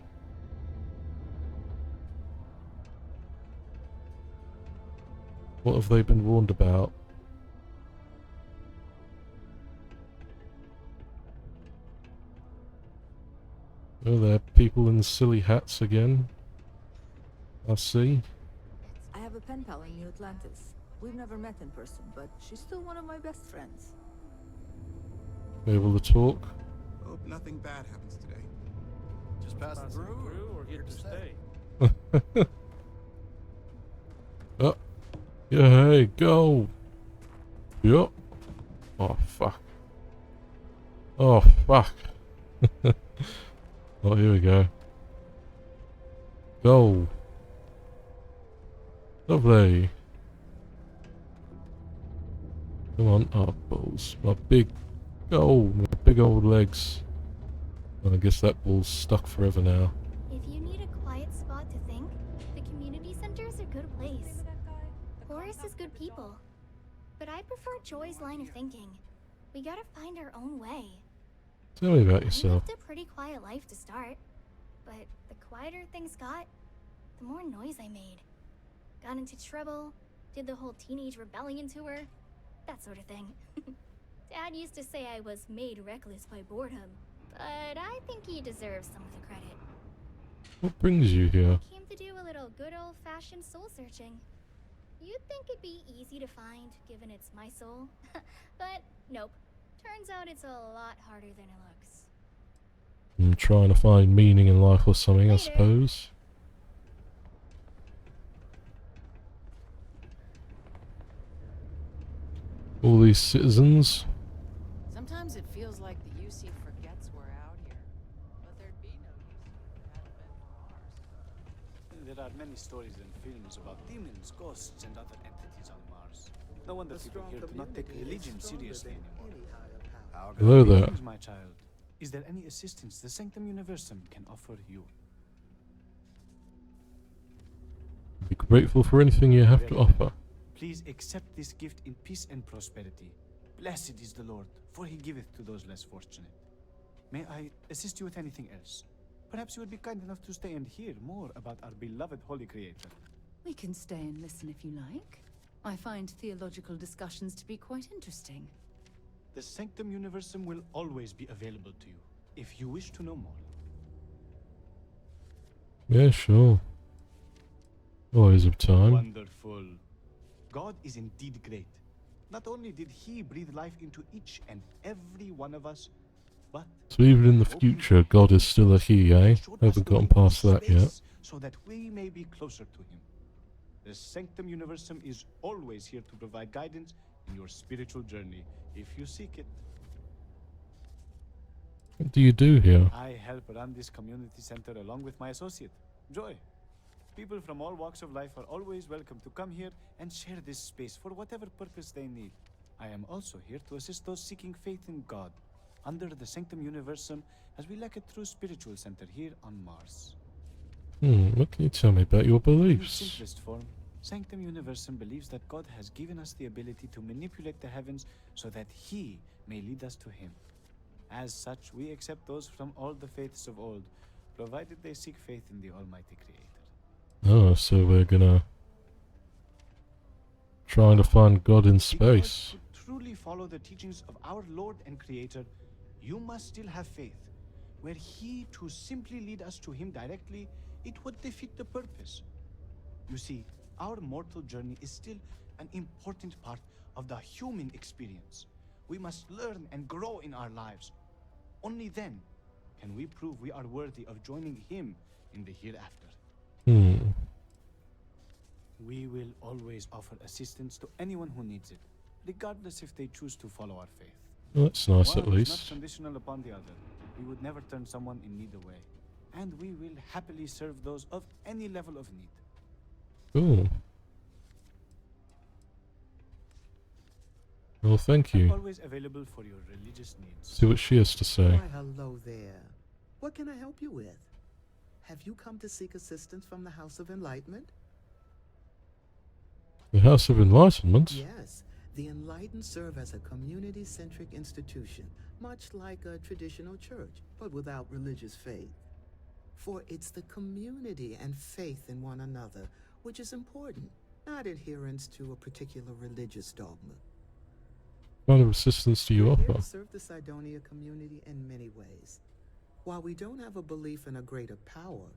S1: What have they been warned about? Oh, there are people in silly hats again. I see.
S6: I have a pen pal in New Atlantis. We've never met in person, but she's still one of my best friends.
S1: Able to talk.
S13: Hope nothing bad happens today.
S2: Just passing through
S20: or here to stay?
S1: Oh. Yeah, hey, go! Yup. Oh, fuck. Oh, fuck. Oh, here we go. Go! Lovely. Come on, oh, balls. My big... Oh, my big old legs. Well, I guess that ball's stuck forever now.
S12: If you need a quiet spot to think, the community center is a good place. Horace is good people. But I prefer Joy's line of thinking. We gotta find our own way.
S1: Tell me about
S12: I
S1: yourself.
S12: lived a pretty quiet life to start. But the quieter things got, the more noise I made. Got into trouble, did the whole teenage rebellion tour, that sort of thing. Dad used to say I was made reckless by boredom, but I think he deserves some of the credit.
S1: What brings you here?
S12: Came to do a little good old-fashioned soul searching. You'd think it'd be easy to find, given it's my soul. But nope. Turns out it's a lot harder than it looks.
S1: I'm trying to find meaning in life or something, I suppose. All these citizens.
S5: Sometimes it feels like the UC forgets we're out here. But there'd be no UC if it hadn't been for Mars.
S23: There are many stories and films about demons, ghosts, and other entities on Mars. No wonder people here do not take religion seriously anymore.
S1: Hello there.
S23: Greetings, my child. Is there any assistance the Sanctum Universum can offer you?
S1: Be grateful for anything you have to offer.
S23: Please accept this gift in peace and prosperity. Blessed is the Lord, for he giveth to those less fortunate. May I assist you with anything else? Perhaps you would be kind enough to stay and hear more about our beloved Holy Creator.
S5: We can stay and listen if you like. I find theological discussions to be quite interesting.
S23: The Sanctum Universum will always be available to you, if you wish to know more.
S1: Yeah, sure. Always of time.
S23: Wonderful. God is indeed great. Not only did he breathe life into each and every one of us, but
S1: So even in the future, God is still a he, eh? Haven't gotten past that yet.
S23: so that we may be closer to him. The Sanctum Universum is always here to provide guidance in your spiritual journey, if you seek it.
S1: What do you do here?
S23: I help run this community center along with my associate, Joy. People from all walks of life are always welcome to come here and share this space for whatever purpose they need. I am also here to assist those seeking faith in God, under the Sanctum Universum, as we lack a true spiritual center here on Mars.
S1: What can you tell me about your
S23: In its
S1: beliefs?
S23: simplest form, Sanctum Universum believes that God has given us the ability to manipulate the heavens so that he may lead us to him. As such, we accept those from all the faiths of old, provided they seek faith in the Almighty Creator.
S1: Oh, so we're gonna... trying to find God in space.
S23: To truly follow the teachings of our Lord and Creator, you must still have faith. Were he to simply lead us to him directly, it would defeat the purpose. You see, our mortal journey is still an important part of the human experience. We must learn and grow in our lives. Only then can we prove we are worthy of joining him in the hereafter. We will always offer assistance to anyone who needs it, regardless if they choose to follow our faith.
S1: Well, that's nice at
S23: One is
S1: least.
S23: not conditional upon the other. We would never turn someone in need away. And we will happily serve those of any level of need.
S1: Cool. Well, thank
S23: I'm
S1: you.
S23: always available for your religious needs.
S1: See what she has to say.
S14: Why, hello there. What can I help you with? Have you come to seek assistance from the House of Enlightenment?
S1: The House of Enlightenment?
S14: Yes. The Enlightened serve as a community-centric institution, much like a traditional church, but without religious faith. For it's the community and faith in one another which is important, not adherence to a particular religious dogma.
S1: What kind of assistance do you
S14: We're here
S1: offer?
S14: to serve the Cydonia community in many ways. While we don't have a belief in a greater power,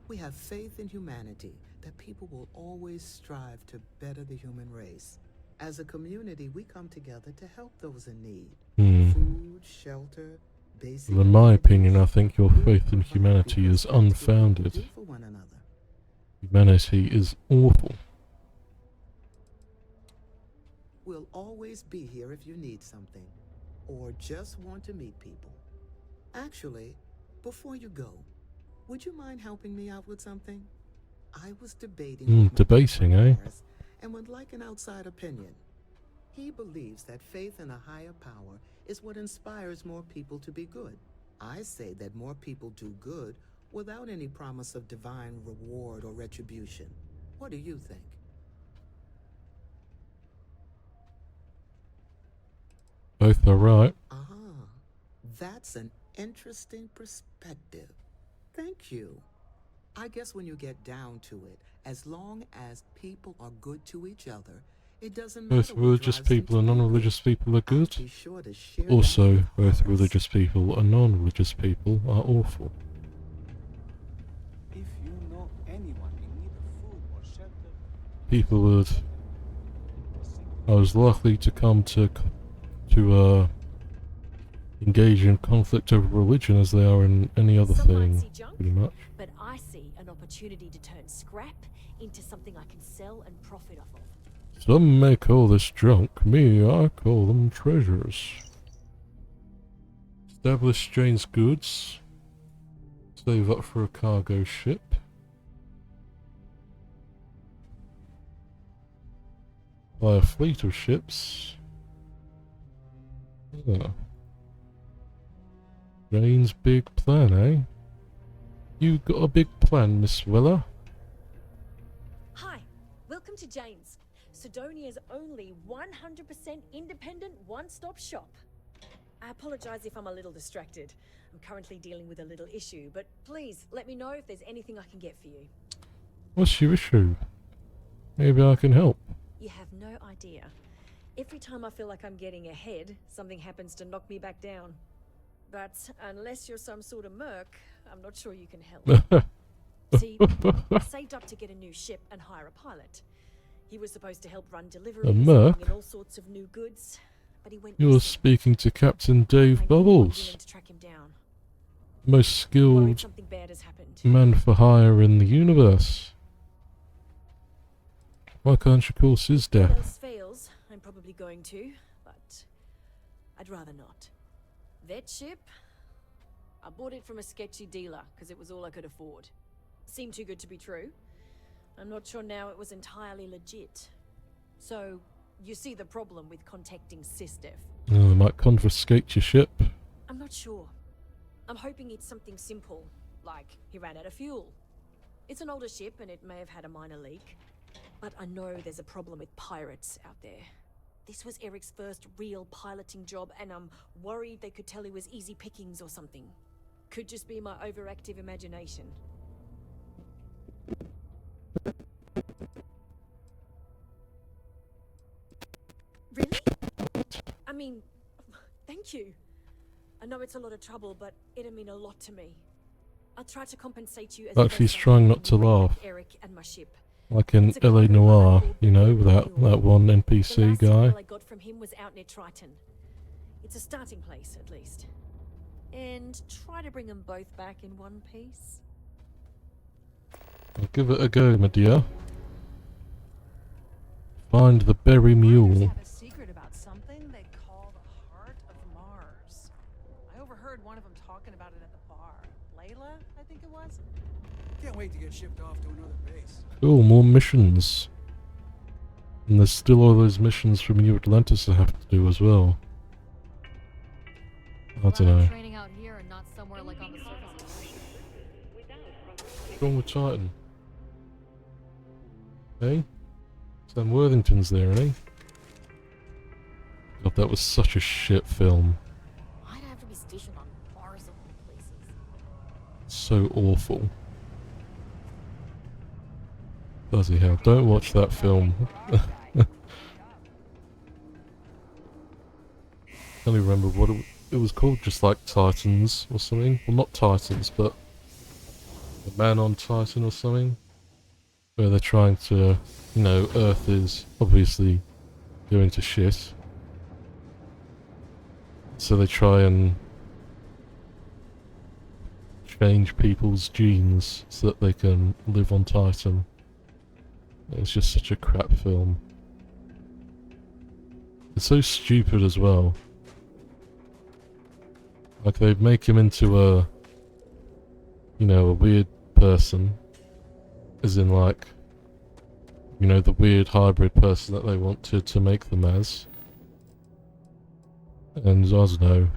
S14: we have faith in humanity, that people will always strive to better the human race. As a community, we come together to help those in need. Food, shelter, basic...
S1: Well, in my opinion, I think your faith in humanity is unfounded.
S14: for one another.
S1: Humanity is awful.
S14: We'll always be here if you need something, or just want to meet people. Actually, before you go, would you mind helping me out with something? I was debating with my
S1: Debating, eh?
S14: Paris and would like an outside opinion. He believes that faith in a higher power is what inspires more people to be good. I say that more people do good without any promise of divine reward or retribution. What do you think?
S1: Both are right.
S14: That's an interesting perspective. Thank you. I guess when you get down to it, as long as people are good to each other, it doesn't matter
S1: Both
S14: what
S1: religious
S14: drives them
S1: people and non-religious people are good.
S14: be sure to share that
S1: Also,
S14: with
S1: both
S14: others.
S1: religious people and non-religious people are awful.
S23: If you know anyone in need of food or shelter,
S1: People would... I was likely to come to engage in conflict over religion as they are in any other
S16: Some might
S1: thing,
S16: see junk,
S1: pretty much.
S16: but I see an opportunity to turn scrap into something I can sell and profit off of.
S1: Some may call this junk, me, I call them treasures. Establish strange goods. Save up for a cargo ship. Buy a fleet of ships. Yeah. Jane's big plan, eh? You got a big plan, Miss Willa?
S16: Hi, welcome to Jane's, Sidonia's only 100% independent one-stop shop. I apologize if I'm a little distracted. I'm currently dealing with a little issue, but please let me know if there's anything I can get for you.
S1: What's your issue? Maybe I can help.
S16: You have no idea. Every time I feel like I'm getting ahead, something happens to knock me back down. But unless you're some sort of merc, I'm not sure you can help. See, I saved up to get a new ship and hire a pilot. He was supposed to help run deliveries
S1: merc?
S16: and all sorts of new goods, but he went
S1: You're
S16: missing.
S1: speaking to Captain Dave
S16: I
S1: Bubbles.
S16: willing to track him down.
S1: Most skilled
S16: Worried something bad has happened.
S1: man for hire in the universe. Why can't you call
S16: If
S1: SysDev?
S16: else fails, I'm probably going to, but I'd rather not. That ship, I bought it from a sketchy dealer because it was all I could afford. Seemed too good to be true. I'm not sure now it was entirely legit. So, you see the problem with contacting SysDev.
S1: Oh, they might confiscate your ship.
S16: I'm not sure. I'm hoping it's something simple, like he ran out of fuel. It's an older ship and it may have had a minor leak. But I know there's a problem with pirates out there. This was Eric's first real piloting job, and I'm worried they could tell he was easy pickings or something. Could just be my overactive imagination. Really? I mean, thank you. I know it's a lot of trouble, but it'll mean a lot to me. I'll try to compensate you as
S1: Like
S16: best
S1: she's
S16: I
S1: trying
S16: can
S1: not to
S16: when you bring
S1: laugh.
S16: back Eric and my ship.
S1: Like in LA Noire, you know, that one NPC guy.
S16: I got from him was out near Triton. It's a starting place, at least. And try to bring them both back in one piece.
S1: I'll give it a go, my dear. Find the berry mule.
S5: Have a secret about something they call the Heart of Mars. I overheard one of them talking about it at the bar. Layla, I think it was.
S11: Can't wait to get shipped off to another base.
S1: Cool, more missions. And there's still all those missions from New Atlantis I have to do as well. I don't know.
S17: Training out here and not somewhere like on the surface of the ocean.
S1: What's wrong with Titan? Hey? Sam Worthington's there, eh? God, that was such a shit film.
S17: Why'd I have to be stationed on Mars of all places?
S1: So awful. Bloody hell, don't watch that film. Can't even remember what it was called, just like Titans or something. Well, not Titans, but The Man on Titan or something. Where they're trying to, you know, Earth is obviously going to shit. So they try and change people's genes so that they can live on Titan. It's just such a crap film. It's so stupid as well. Like, they make him into a, you know, a weird person. As in, like, you know, the weird hybrid person that they wanted to make them as. And, I don't know.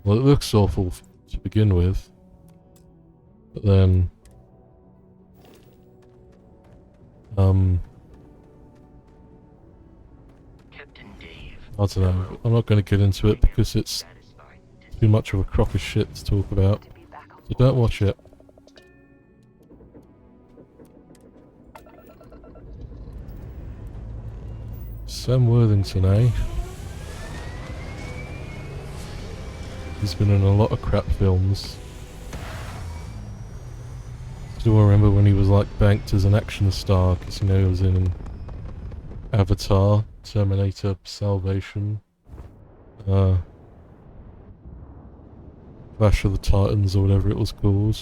S1: Well, it looks awful to begin with. But then... I don't know, I'm not going to get into it because it's too much of a crock of shit to talk about. So don't watch it. Sam Worthington, eh? He's been in a lot of crap films. Still remember when he was like banked as an action star, because you know he was in Avatar, Terminator, Salvation, Clash of the Titans or whatever it was called.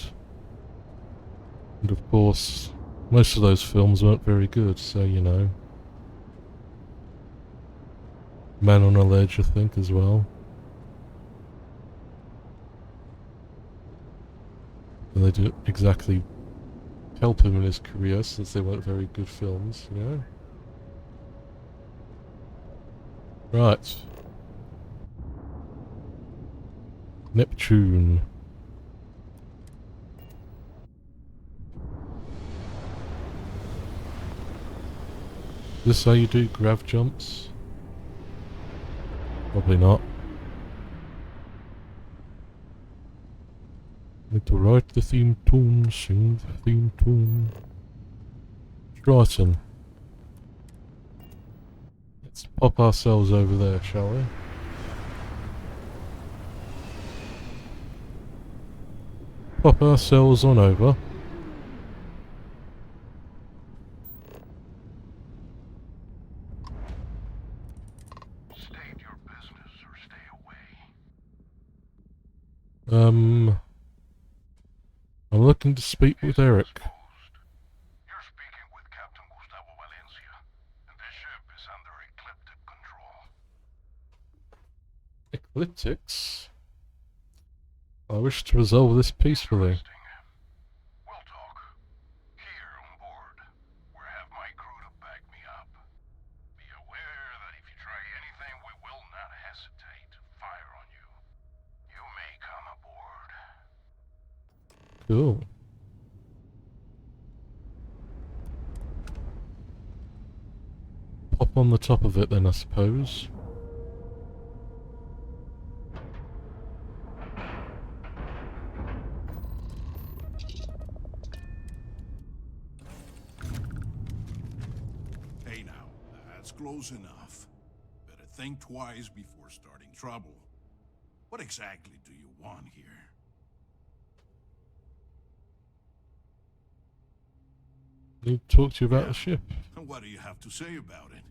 S1: And of course, most of those films weren't very good, so you know. Man on a Ledge, I think, as well. And they didn't exactly help him in his career since they weren't very good films, you know? Right. Neptune. Is this how you do grav jumps? Probably not. Need to write the theme tune, sing the theme tune. Triton. Let's pop ourselves over there, shall we? Pop ourselves on over.
S18: State your business or stay away.
S1: I'm looking to speak with Eric.
S18: You're speaking with Captain Gustavo Valencia, and this ship is under ecliptic control.
S1: Ecliptics? I wish to resolve this peacefully.
S18: We'll talk. Here on board, where I have my crew to back me up. Be aware that if you try anything, we will not hesitate to fire on you. You may come aboard.
S1: Cool. Pop on the top of it then, I suppose.
S18: Hey now, that's close enough. Better think twice before starting trouble. What exactly do you want here?
S1: I need to talk to you about the ship.
S18: What do you have to say about it?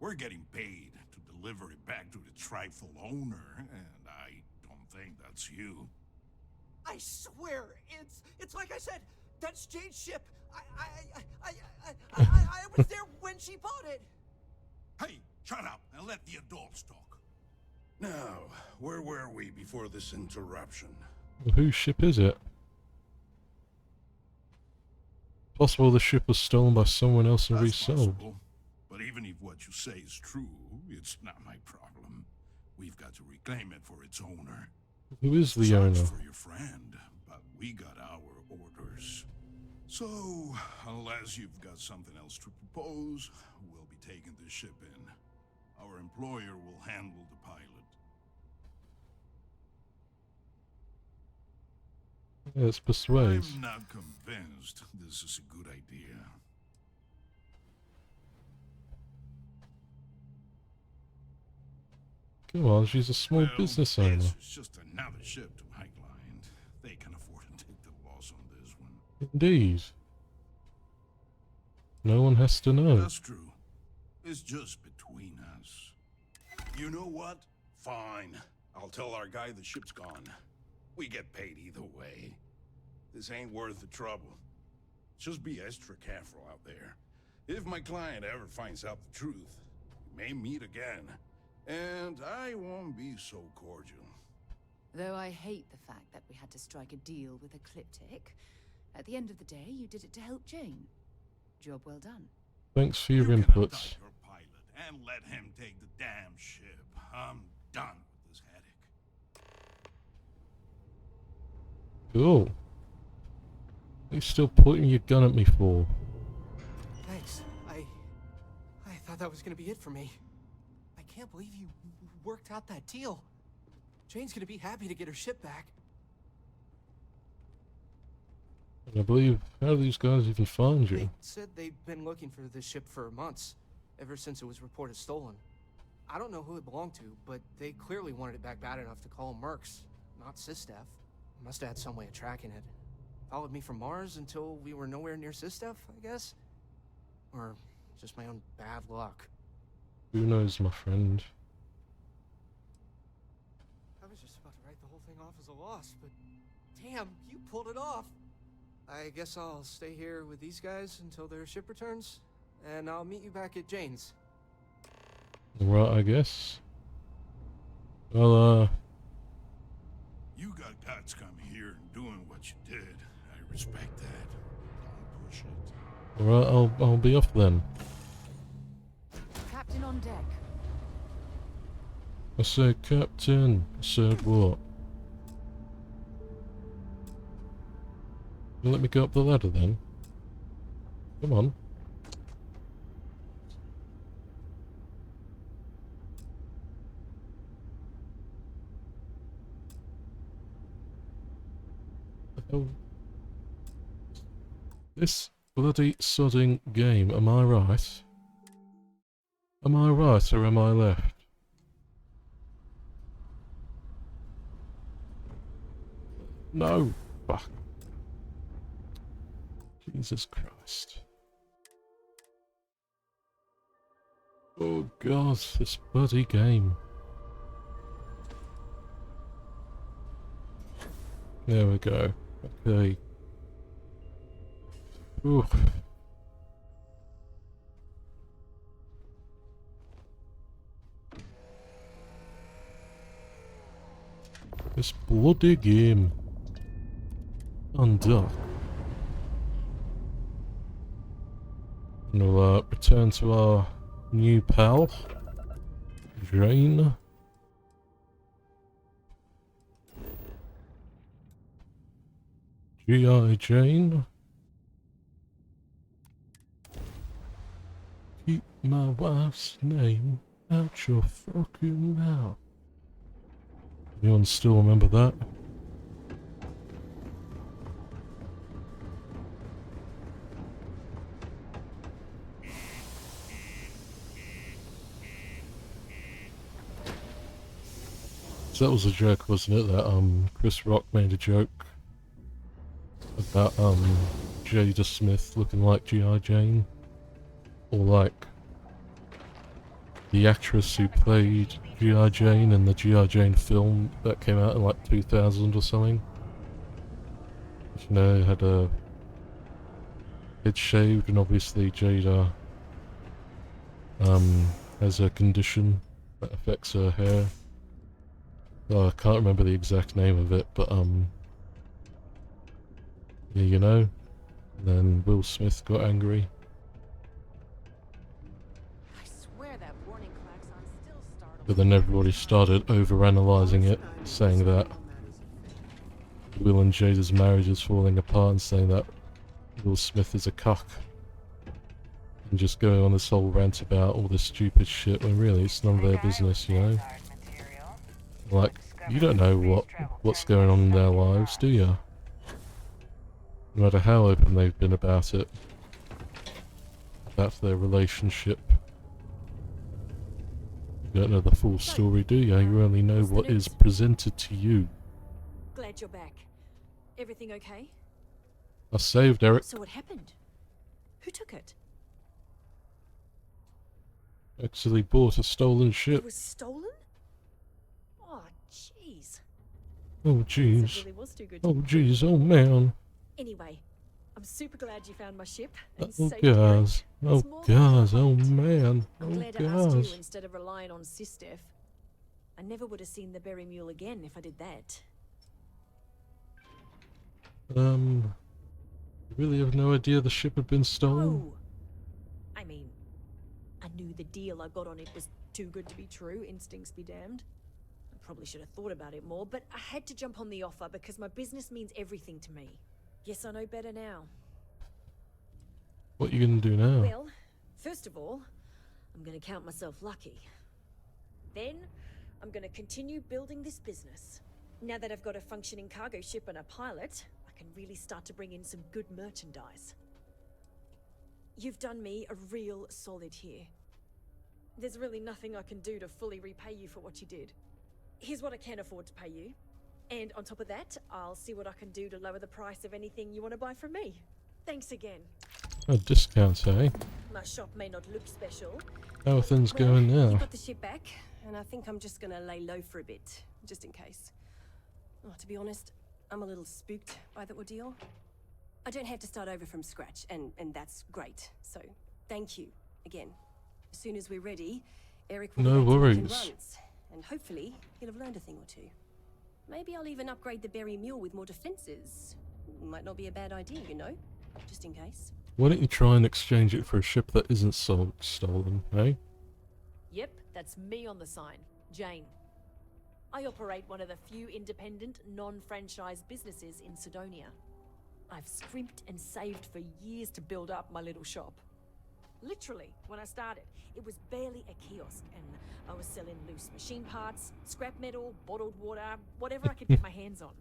S18: We're getting paid to deliver it back to the trifle owner, and I don't think that's you.
S3: I swear, it's like I said. That's Jade's ship. I was there when she bought it.
S18: Hey, shut up and let the adults talk. Now, where were we before this interruption?
S1: Well, whose ship is it? Possible the ship was stolen by someone else and resold.
S18: Possible. But even if what you say is true, it's not my problem. We've got to reclaim it for its owner.
S1: Who is the owner?
S18: Sucks for your friend, but we got our orders. So, unless you've got something else to propose, we'll be taking this ship in. Our employer will handle the pilot.
S1: Let's persuade.
S18: I'm not convinced this is a good idea.
S1: Come on, she's a small business owner.
S18: It's just another ship to my client. They can afford to take the loss on this one.
S1: Indeed. No one has to know.
S18: That's true. It's just between us. You know what? Fine. I'll tell our guy the ship's gone. We get paid either way. This ain't worth the trouble. Just be extra careful out there. If my client ever finds out the truth, we may meet again. And I won't be so cordial.
S5: Though I hate the fact that we had to strike a deal with Ecliptic, at the end of the day, you did it to help Jane. Job well done.
S1: Thanks for your
S18: You can
S1: inputs.
S18: abduct your pilot and let him take the damn ship. I'm done with this headache.
S1: Cool. What are you still pointing your gun at me for?
S3: Thanks. I thought that was gonna be it for me. I can't believe you worked out that deal. Jane's gonna be happy to get her ship back.
S1: And I believe, how do these guys even find you?
S3: They said they've been looking for this ship for months, ever since it was reported stolen. I don't know who it belonged to, but they clearly wanted it back bad enough to call Mercs, not Sistef. Must have had some way of tracking it. Followed me from Mars until we were nowhere near Sistef, I guess? Or just my own bad luck.
S1: Who knows, my friend?
S3: I was just about to write the whole thing off as a loss, but damn, you pulled it off. I guess I'll stay here with these guys until their ship returns, and I'll meet you back at Jane's.
S1: Right, I guess. Well,
S18: You got guts coming here and doing what you did. I respect that. Don't push it.
S1: alright, I'll be off then.
S22: Captain on deck.
S1: I said, Captain. I said what? You let me go up the ladder then? Come on. Oh. This bloody sodding game, am I right? Am I right or am I left? No! Fuck. Jesus Christ. Oh god, this bloody game. There we go. Okay. Ooh. This bloody game. Undock. And we'll return to our new pal, Jane. G.I. Jane. Keep my wife's name out your fucking mouth. Anyone still remember that? So that was a joke, wasn't it? That Chris Rock made a joke about Jada Smith looking like G.I. Jane. Or like the actress who played G.I. Jane in the G.I. Jane film that came out in like 2000 or something. You know, had a head shaved, and obviously Jada has a condition that affects her hair. Oh, I can't remember the exact name of it, but yeah, you know. And then Will Smith got angry.
S15: I swear that warning klaxon still startled.
S1: But then everybody started overanalyzing it, saying that Will and Jada's marriage is falling apart, and saying that Will Smith is a cuck. And just going on this whole rant about all this stupid shit when really it's none of their business, you know? Like, you don't know what's going on in their lives, do you? No matter how open they've been about it. About their relationship. You don't know the full story, do you? You only know what is presented to you.
S16: Glad you're back. Everything okay?
S1: I saved Eric.
S16: So what happened? Who took it?
S1: Actually bought a stolen ship.
S16: It was stolen? Oh, jeez.
S1: Oh jeez.
S16: Really was too good
S1: Oh jeez, oh man.
S16: Anyway, I'm super glad you found my ship.
S1: Oh
S16: And saved Eric.
S1: guys. Oh guys, oh man.
S16: I'm
S1: Oh
S16: glad I asked you
S1: guys.
S16: instead of relying on Sistef. I never would have seen the Berry Mule again if I did that.
S1: You really have no idea the ship had been stolen?
S16: Oh! I mean, I knew the deal I got on it was too good to be true, instincts be damned. I probably should have thought about it more, but I had to jump on the offer because my business means everything to me. Guess I know better now.
S1: What are you gonna do now?
S16: Well, first of all, I'm gonna count myself lucky. Then, I'm gonna continue building this business. Now that I've got a functioning cargo ship and a pilot, I can really start to bring in some good merchandise. You've done me a real solid here. There's really nothing I can do to fully repay you for what you did. Here's what I can afford to pay you. And on top of that, I'll see what I can do to lower the price of anything you want to buy from me. Thanks again.
S1: A discount, eh?
S16: My shop may not look special.
S1: How are things going
S16: You
S1: now?
S16: got the ship back, and I think I'm just gonna lay low for a bit, just in case. Oh, to be honest, I'm a little spooked by the ordeal. I don't have to start over from scratch, and that's great. So, thank you again. As soon as we're ready, Eric will
S1: No
S16: be back to making
S1: worries.
S16: runs, and hopefully he'll have learned a thing or two. Maybe I'll even upgrade the Berry Mule with more defenses. Might not be a bad idea, you know, just in case.
S1: Why don't you try and exchange it for a ship that isn't stolen, eh?
S16: Yep, that's me on the sign, Jane. I operate one of the few independent, non-franchise businesses in Sidonia. I've scrimped and saved for years to build up my little shop. Literally, when I started, it was barely a kiosk, and I was selling loose machine parts, scrap metal, bottled water, whatever I could get my hands on.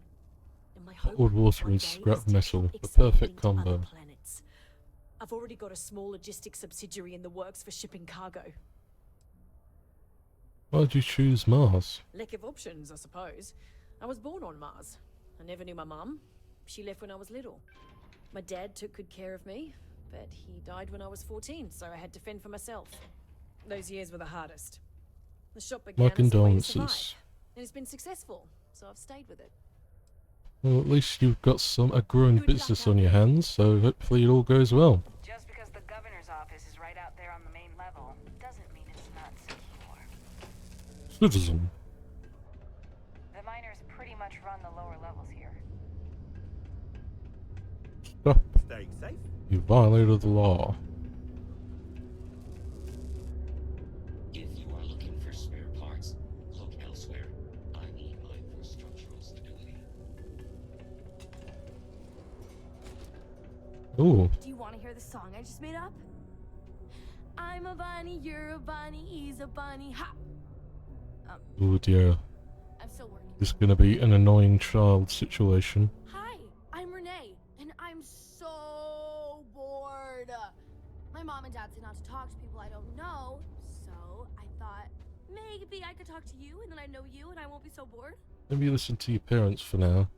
S16: And my hope
S1: Bottled water
S16: one
S1: and
S16: day
S1: scrap
S16: is to
S1: metal,
S16: help
S1: the
S16: expand
S1: perfect
S16: into other
S1: combo.
S16: planets. I've already got a small logistics subsidiary in the works for shipping cargo.
S1: Why'd you choose Mars?
S16: Lack of options, I suppose. I was born on Mars. I never knew my mum. She left when I was little. My dad took good care of me, but he died when I was 14, so I had to fend for myself. Those years were the hardest. The shop began
S1: My
S16: as a way to
S1: condolences.
S16: survive, and it's been successful, so I've stayed with it.
S1: Well, at least you've got a growing business on your hands, so hopefully it all goes well.
S5: Just because the governor's office is right out there on the main level, doesn't mean it's not secure.
S1: Citizen.
S5: The miners pretty much run the lower levels here.
S1: Stop.
S8: Staying safe?
S1: You violated the law.
S4: If you are looking for spare parts, look elsewhere. I need mine for structural stability.
S1: Ooh.
S19: Do you want to hear the song I just made up? I'm a bunny, you're a bunny, he's a bunny, ha!
S1: Oh dear.
S19: I'm still working.
S1: This is gonna be an annoying child situation.
S19: Hi, I'm Renee, and I'm so bored. My mom and dad say not to talk to people I don't know, so I thought maybe I could talk to you, and then I know you, and I won't be so bored.
S1: Maybe listen to your parents for now.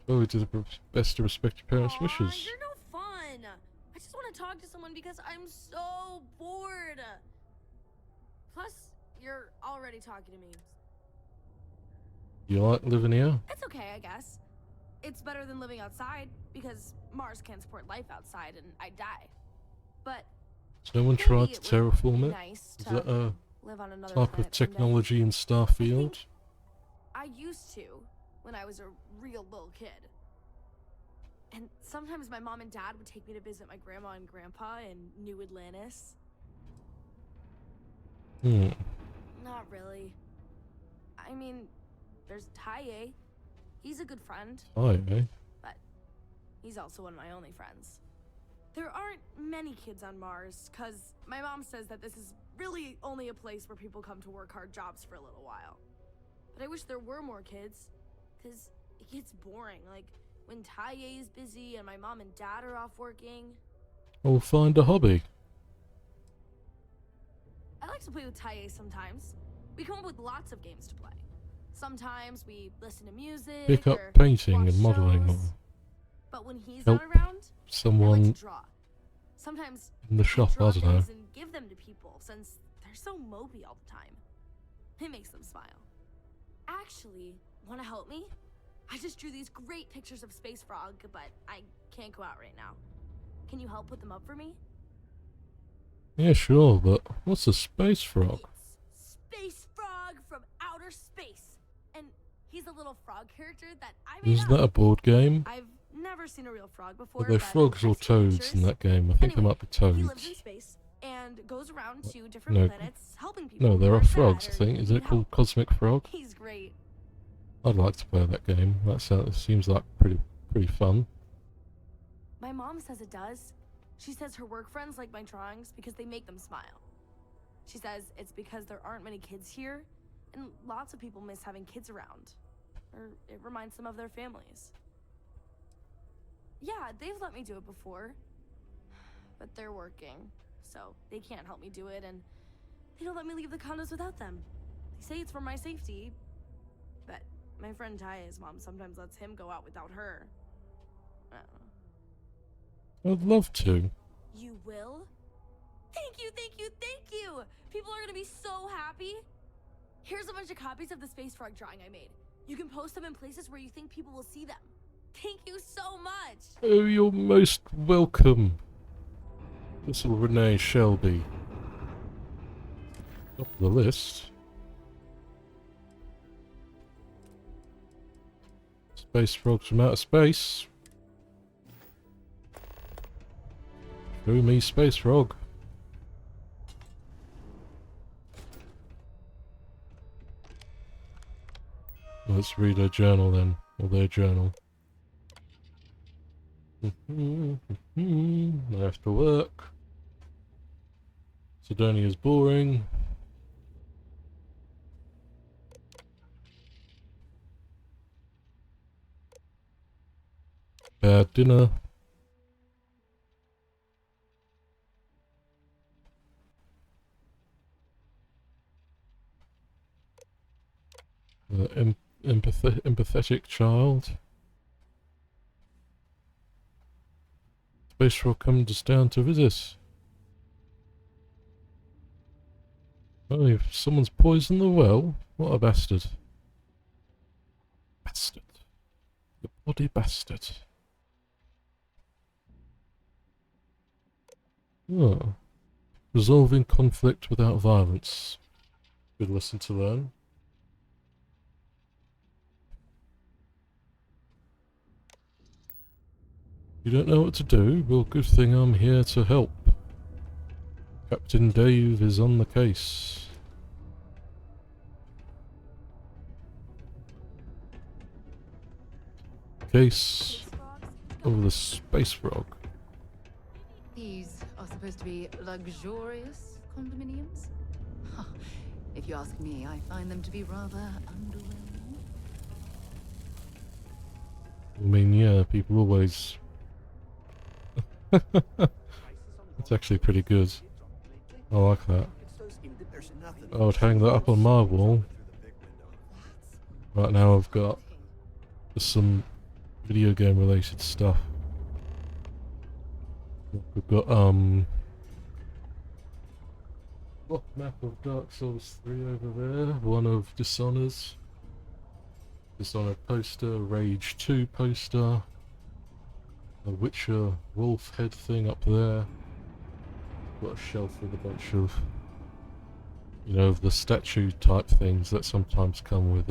S1: Oh, we did the best to respect your parents' wishes.
S19: You're no fun. I just want to talk to someone because I'm so bored. Plus, you're already talking to me.
S1: You like living here?
S19: It's okay, I guess. It's better than living outside because Mars can't support life outside and I'd die. But
S1: Has no one tried to terraform it?
S19: nice
S1: Is
S19: to
S1: that a
S19: live on another
S1: type of
S19: planet someday.
S1: technology in Starfield?
S19: I used to when I was a real little kid. And sometimes my mom and dad would take me to visit my grandma and grandpa in New Atlantis. Not really. I mean, there's Taye. He's a good friend.
S1: Hi, eh?
S19: But he's also one of my only friends. There aren't many kids on Mars, because my mom says that this is really only a place where people come to work hard jobs for a little while. But I wish there were more kids, because it gets boring. Like, when Taye is busy and my mom and dad are off working.
S1: I'll find a hobby.
S19: I like to play with Taye sometimes. We come up with lots of games to play. Sometimes we listen to music.
S1: Pick up
S19: or
S1: painting
S19: watch
S1: and modelling,
S19: shows.
S1: or
S19: But when he's
S1: help
S19: not around, I
S1: someone
S19: like to draw. Sometimes
S1: in the shop,
S19: draw
S1: I don't know.
S19: things and give them to people since they're so mopey all the time. It makes them smile. Actually, want to help me? I just drew these great pictures of Space Frog, but I can't go out right now. Can you help put them up for me?
S1: Yeah, sure, but what's a space frog?
S19: Space Frog from outer space. And he's a little frog character that I made
S1: Isn't
S19: up.
S1: that a board game?
S19: I've never seen a real frog before.
S1: Are they
S19: but
S1: frogs or
S19: I've seen
S1: toads
S19: pictures.
S1: in that game? I think they might be
S19: He lives in
S1: toads.
S19: space and goes around to different
S1: No,
S19: planets helping people.
S1: no,
S19: who
S1: there are
S19: aren't
S1: frogs, I
S19: bad or
S1: think. Isn't
S19: need
S1: it called
S19: help.
S1: Cosmic Frog?
S19: He's great.
S1: I'd like to play that game. That seems like pretty fun.
S19: My mom says it does. She says her work friends like my drawings because they make them smile. She says it's because there aren't many kids here, and lots of people miss having kids around. Or it reminds them of their families. Yeah, they've let me do it before. But they're working, so they can't help me do it, and they don't let me leave the condos without them. They say it's for my safety, but my friend Taya's mom sometimes lets him go out without her. I don't know.
S1: I'd love to.
S19: You will? Thank you, thank you, thank you! People are gonna be so happy! Here's a bunch of copies of the Space Frog drawing I made. You can post them in places where you think people will see them. Thank you so much!
S1: Oh, you're most welcome. This little Renee Shelby. Top of the list. Space frogs from outer space. Show me space frog. Let's read her journal then, or their journal. I have to work. Sidonia's boring. Bad dinner. Empathetic child. Space Frog comes down to visit. Oh, if someone's poisoned the well? What a bastard. Bastard. You bloody bastard. Oh. Resolving conflict without violence. Good lesson to learn. You don't know what to do? Well, good thing I'm here to help. Captain Dave is on the case. Case of the space frog.
S17: These are supposed to be luxurious condominiums? Huh. If you ask me, I find them to be rather underwhelming.
S1: I mean, yeah, people always... It's actually pretty good. I like that. I would hang that up on my wall. Right now I've got some video game related stuff. We've got map of Dark Souls 3 over there, one of Dishonored's. Dishonored poster, Rage 2 poster, a Witcher wolf head thing up there. Got a shelf with a bunch of, you know, the statue type things that sometimes come with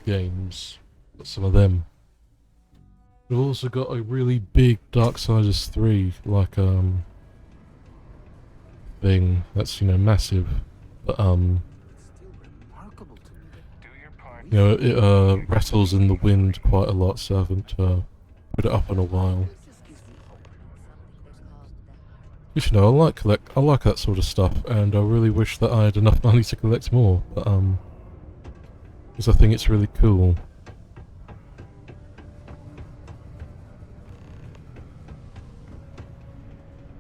S1: games. Got some of them. We've also got a really big Darksiders 3 like thing that's, you know, massive, but you know, it rattles in the wind quite a lot, so I haven't put it up in a while. You know, I like that sort of stuff, and I really wish that I had enough money to collect more, but because I think it's really cool.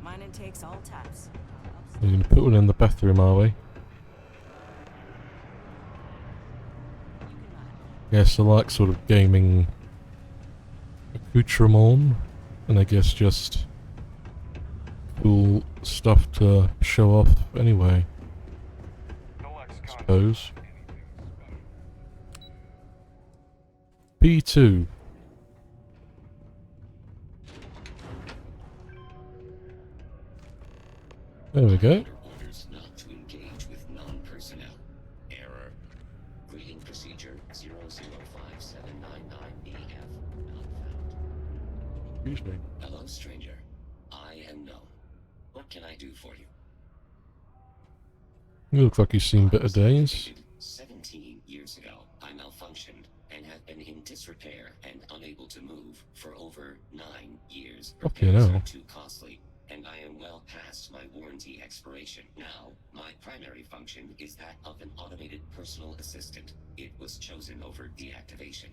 S15: Mine intakes all taps.
S1: We're gonna put one in the bathroom, are we? Yes, I like sort of gaming accoutrement, and I guess just cool stuff to show off anyway, I suppose. P2. There we go.
S4: Orders not to engage with non-personnel. Error. Greeting procedure 005799BF not found.
S1: Excuse me.
S4: Hello, stranger. I am known. What can I do for you?
S1: You look like you've seen better days.
S4: 17 years ago, I malfunctioned and have been in disrepair and unable to move for over 9 years.
S1: Okay,
S4: Repairs
S1: now.
S4: are too costly, and I am well past my warranty expiration. Now, my primary function is that of an automated personal assistant. It was chosen over deactivation.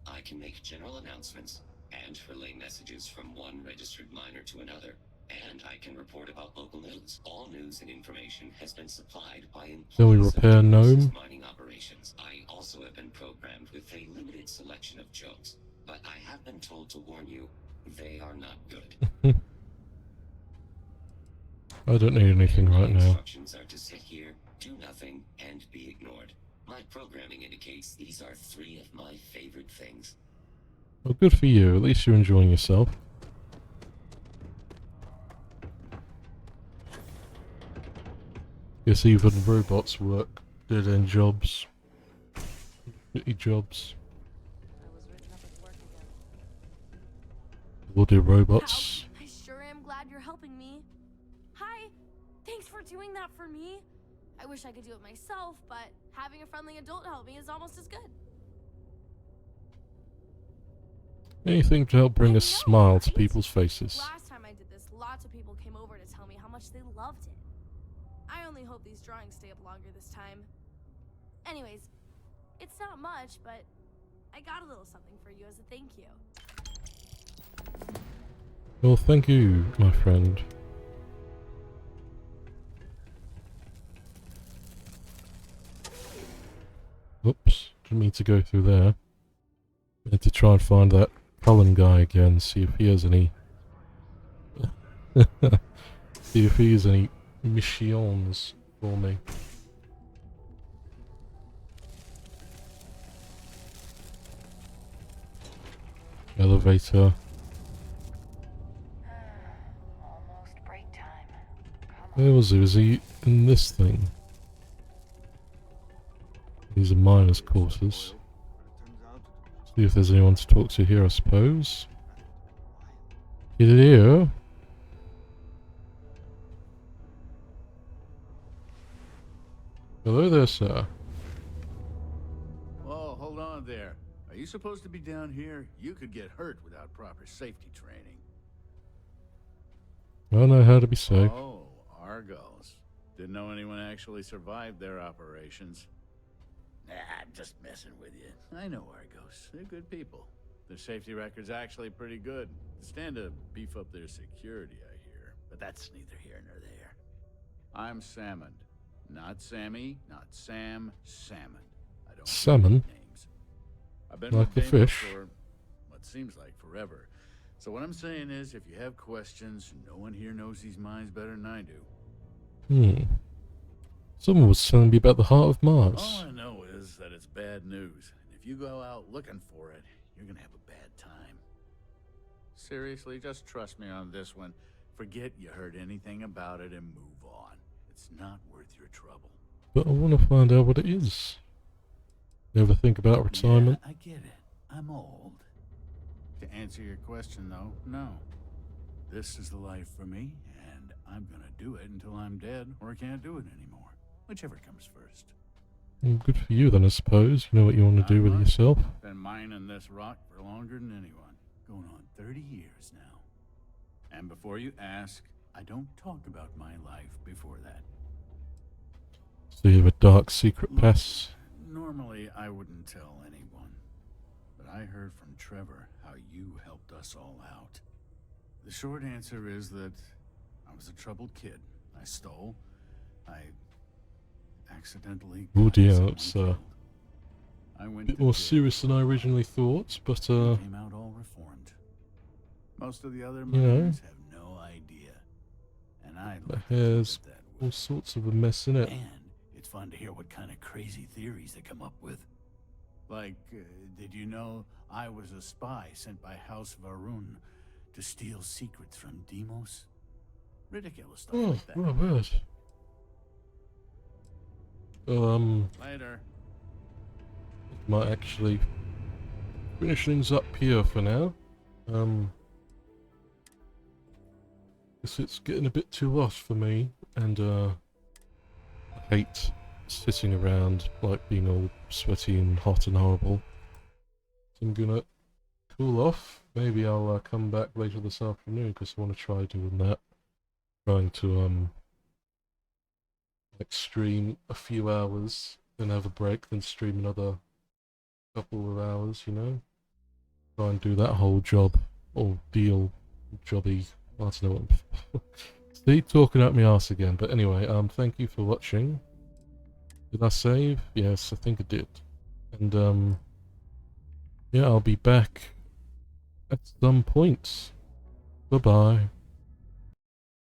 S4: I can make general announcements and relay messages from one registered miner to another, and I can report about local news. All news and information has been supplied by
S1: Can we
S4: employees of
S1: repair
S4: Genesis
S1: Gnome?
S4: mining operations. I also have been programmed with a limited selection of jokes, but I have been told to warn you, they are not good.
S1: I don't need anything right now.
S4: Instructions are to sit here, do nothing, and be ignored. My programming indicates these are 3 of my favorite things.
S1: Well, good for you. At least you're enjoying yourself. Guess even robots work dead-end jobs. Shitty jobs. We'll do robots.
S19: I sure am glad you're helping me. Hi, thanks for doing that for me. I wish I could do it myself, but having a friendly adult help me is almost as good.
S1: Anything to help bring a smile to people's faces.
S19: Last time I did this, lots of people came over to tell me how much they loved it. I only hope these drawings stay up longer this time. Anyways, it's not much, but I got a little something for you as a thank you.
S1: Well, thank you, my friend. Oops, didn't mean to go through there. I had to try and find that Cullen guy again, see if he has any... see if he has any missions for me. Elevator. Where was he? Was he in this thing? These are miners' quarters. See if there's anyone to talk to here, I suppose. Hello? Hello there, sir.
S7: Whoa, hold on there. Are you supposed to be down here? You could get hurt without proper safety training.
S1: I know how to be safe.
S7: Oh, Argos. Didn't know anyone actually survived their operations. Nah, I'm just messing with you. I know Argos. They're good people. Their safety record's actually pretty good. They stand to beef up their security, I hear. But that's neither here nor there. I'm Salmon. Not Sammy, not Sam, Salmon. I don't
S1: Salmon?
S7: names. I've been
S1: Like
S7: with
S1: a
S7: Deimos
S1: fish.
S7: for what seems like forever. So what I'm saying is, if you have questions, no one here knows these mines better than I do.
S1: Someone was telling me about the heart of Mars.
S7: All I know is that it's bad news. And if you go out looking for it, you're gonna have a bad time. Seriously, just trust me on this one. Forget you heard anything about it and move on. It's not worth your trouble.
S1: But I want to find out what it is. You ever think about retirement?
S7: Yeah, I get it. I'm old. To answer your question, though, no. This is the life for me, and I'm gonna do it until I'm dead or can't do it anymore. Whichever comes first.
S1: Well, good for you then, I suppose. You know what you want to do with yourself.
S7: Been mining this rock for longer than anyone. Going on 30 years now. And before you ask, I don't talk about my life before that.
S1: So you have a dark secret past?
S7: Normally, I wouldn't tell anyone. But I heard from Trevor how you helped us all out. The short answer is that I was a troubled kid. I stole. I accidentally...
S1: Oh dear, it's
S7: I
S1: a
S7: went
S1: bit
S7: to
S1: more
S7: jail.
S1: serious than I originally thought, but
S7: Came out all reformed. Most of the other
S1: you know,
S7: miners have no idea. And I
S1: it
S7: like to
S1: has
S7: keep it that way.
S1: all sorts of a mess in it.
S7: And it's fun to hear what kind of crazy theories they come up with. Like, did you know I was a spy sent by House Varun to steal secrets from Deimos? Ridiculous stuff
S1: Oh,
S7: like that.
S1: right.
S7: Later.
S1: Might actually finish things up here for now. Guess it's getting a bit too hot for me, and I hate sitting around like being all sweaty and hot and horrible. So I'm gonna cool off. Maybe I'll come back later this afternoon because I want to try doing that. Trying to like stream a few hours, then have a break, then stream another couple of hours, you know? Try and do that whole job, or deal, jobby, I don't know what... See, talking out my arse again, but anyway, thank you for watching. Did I save? Yes, I think I did. And, yeah, I'll be back at some point. Bye-bye.